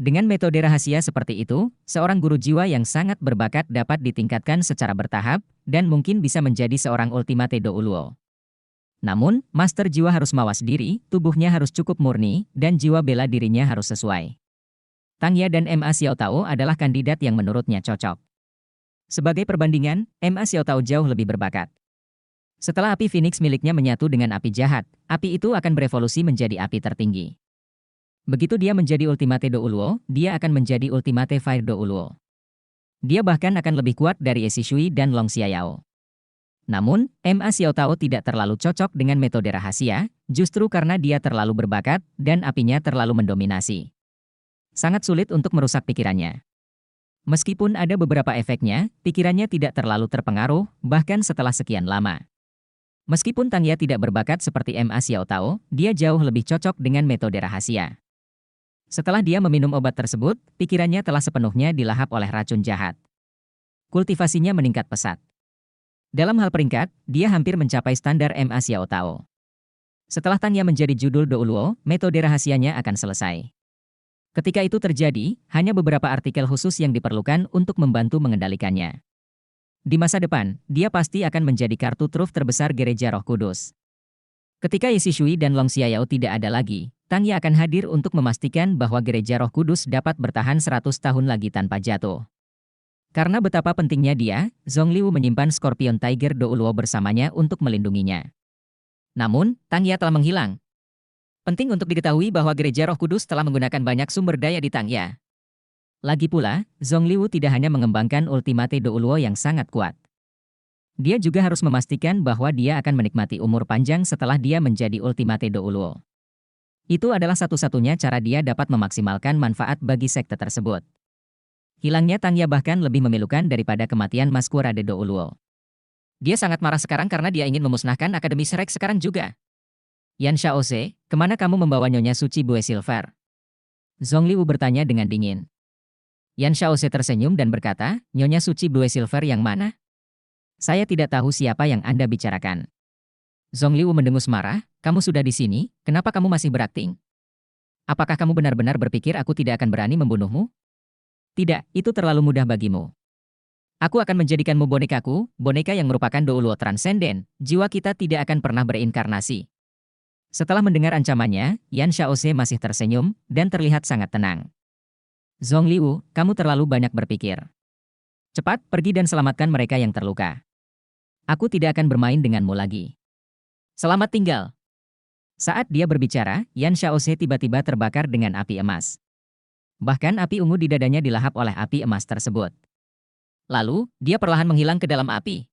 Dengan metode rahasia seperti itu, seorang guru jiwa yang sangat berbakat dapat ditingkatkan secara bertahap, dan mungkin bisa menjadi seorang Ultimate Douluo. Namun, master jiwa harus mawas diri, tubuhnya harus cukup murni, dan jiwa bela dirinya harus sesuai. Tang Ya dan Ma Xiaotao adalah kandidat yang menurutnya cocok. Sebagai perbandingan, Ma Xiaotao jauh lebih berbakat. Setelah api Phoenix miliknya menyatu dengan api jahat, api itu akan berevolusi menjadi api tertinggi. Begitu dia menjadi Ultimate Douluo, dia akan menjadi Ultimate Fire Douluo. Dia bahkan akan lebih kuat dari Ye Shishui dan Long Xiaoyao. Namun, Ma Xiaotao tidak terlalu cocok dengan metode rahasia, justru karena dia terlalu berbakat dan apinya terlalu mendominasi. Sangat sulit untuk merusak pikirannya. Meskipun ada beberapa efeknya, pikirannya tidak terlalu terpengaruh, bahkan setelah sekian lama. Meskipun Tang Ya tidak berbakat seperti Ma Xiaotao, dia jauh lebih cocok dengan metode rahasia. Setelah dia meminum obat tersebut, pikirannya telah sepenuhnya dilahap oleh racun jahat. Kultivasinya meningkat pesat. Dalam hal peringkat, dia hampir mencapai standar Ma Xiaotao. Setelah Tang Ya menjadi judul Douluo, metode rahasianya akan selesai. Ketika itu terjadi, hanya beberapa artikel khusus yang diperlukan untuk membantu mengendalikannya. Di masa depan, dia pasti akan menjadi kartu truf terbesar gereja Roh Kudus. Ketika Ye Shishui dan Long Xiaoyao tidak ada lagi, Tang Ya akan hadir untuk memastikan bahwa gereja Roh Kudus dapat bertahan 100 tahun lagi tanpa jatuh. Karena betapa pentingnya dia, Zongliu menyimpan Scorpion Tiger Douluo bersamanya untuk melindunginya. Namun, Tang Ya telah menghilang. Penting untuk diketahui bahwa gereja Roh Kudus telah menggunakan banyak sumber daya di Tang Ya. Lagi pula, Zongliu tidak hanya mengembangkan Ultimate Douluo yang sangat kuat. Dia juga harus memastikan bahwa dia akan menikmati umur panjang setelah dia menjadi Ultimate Douluo. Itu adalah satu-satunya cara dia dapat memaksimalkan manfaat bagi sekte tersebut. Hilangnya Tang Ya bahkan lebih memilukan daripada kematian Masquerade Douluo. Dia sangat marah sekarang karena dia ingin memusnahkan Akademi Shrek sekarang juga. Yan Xiaoze, kemana kamu membawa Nyonya Suci Blue Silver? Zongliu bertanya dengan dingin. Yan Xiaoze tersenyum dan berkata, Nyonya Suci Blue Silver yang mana? Saya tidak tahu siapa yang Anda bicarakan. Zongliu mendengus marah, kamu sudah di sini, kenapa kamu masih berakting? Apakah kamu benar-benar berpikir aku tidak akan berani membunuhmu? Tidak, itu terlalu mudah bagimu. Aku akan menjadikanmu bonekaku, boneka yang merupakan Douluo transenden, jiwa kita tidak akan pernah berinkarnasi. Setelah mendengar ancamannya, Yan Xiaoze masih tersenyum, dan terlihat sangat tenang. Zongliu, kamu terlalu banyak berpikir. Cepat, pergi dan selamatkan mereka yang terluka. Aku tidak akan bermain denganmu lagi. Selamat tinggal. Saat dia berbicara, Yan Xiaoze tiba-tiba terbakar dengan api emas. Bahkan api ungu di dadanya dilahap oleh api emas tersebut. Lalu, dia perlahan menghilang ke dalam api.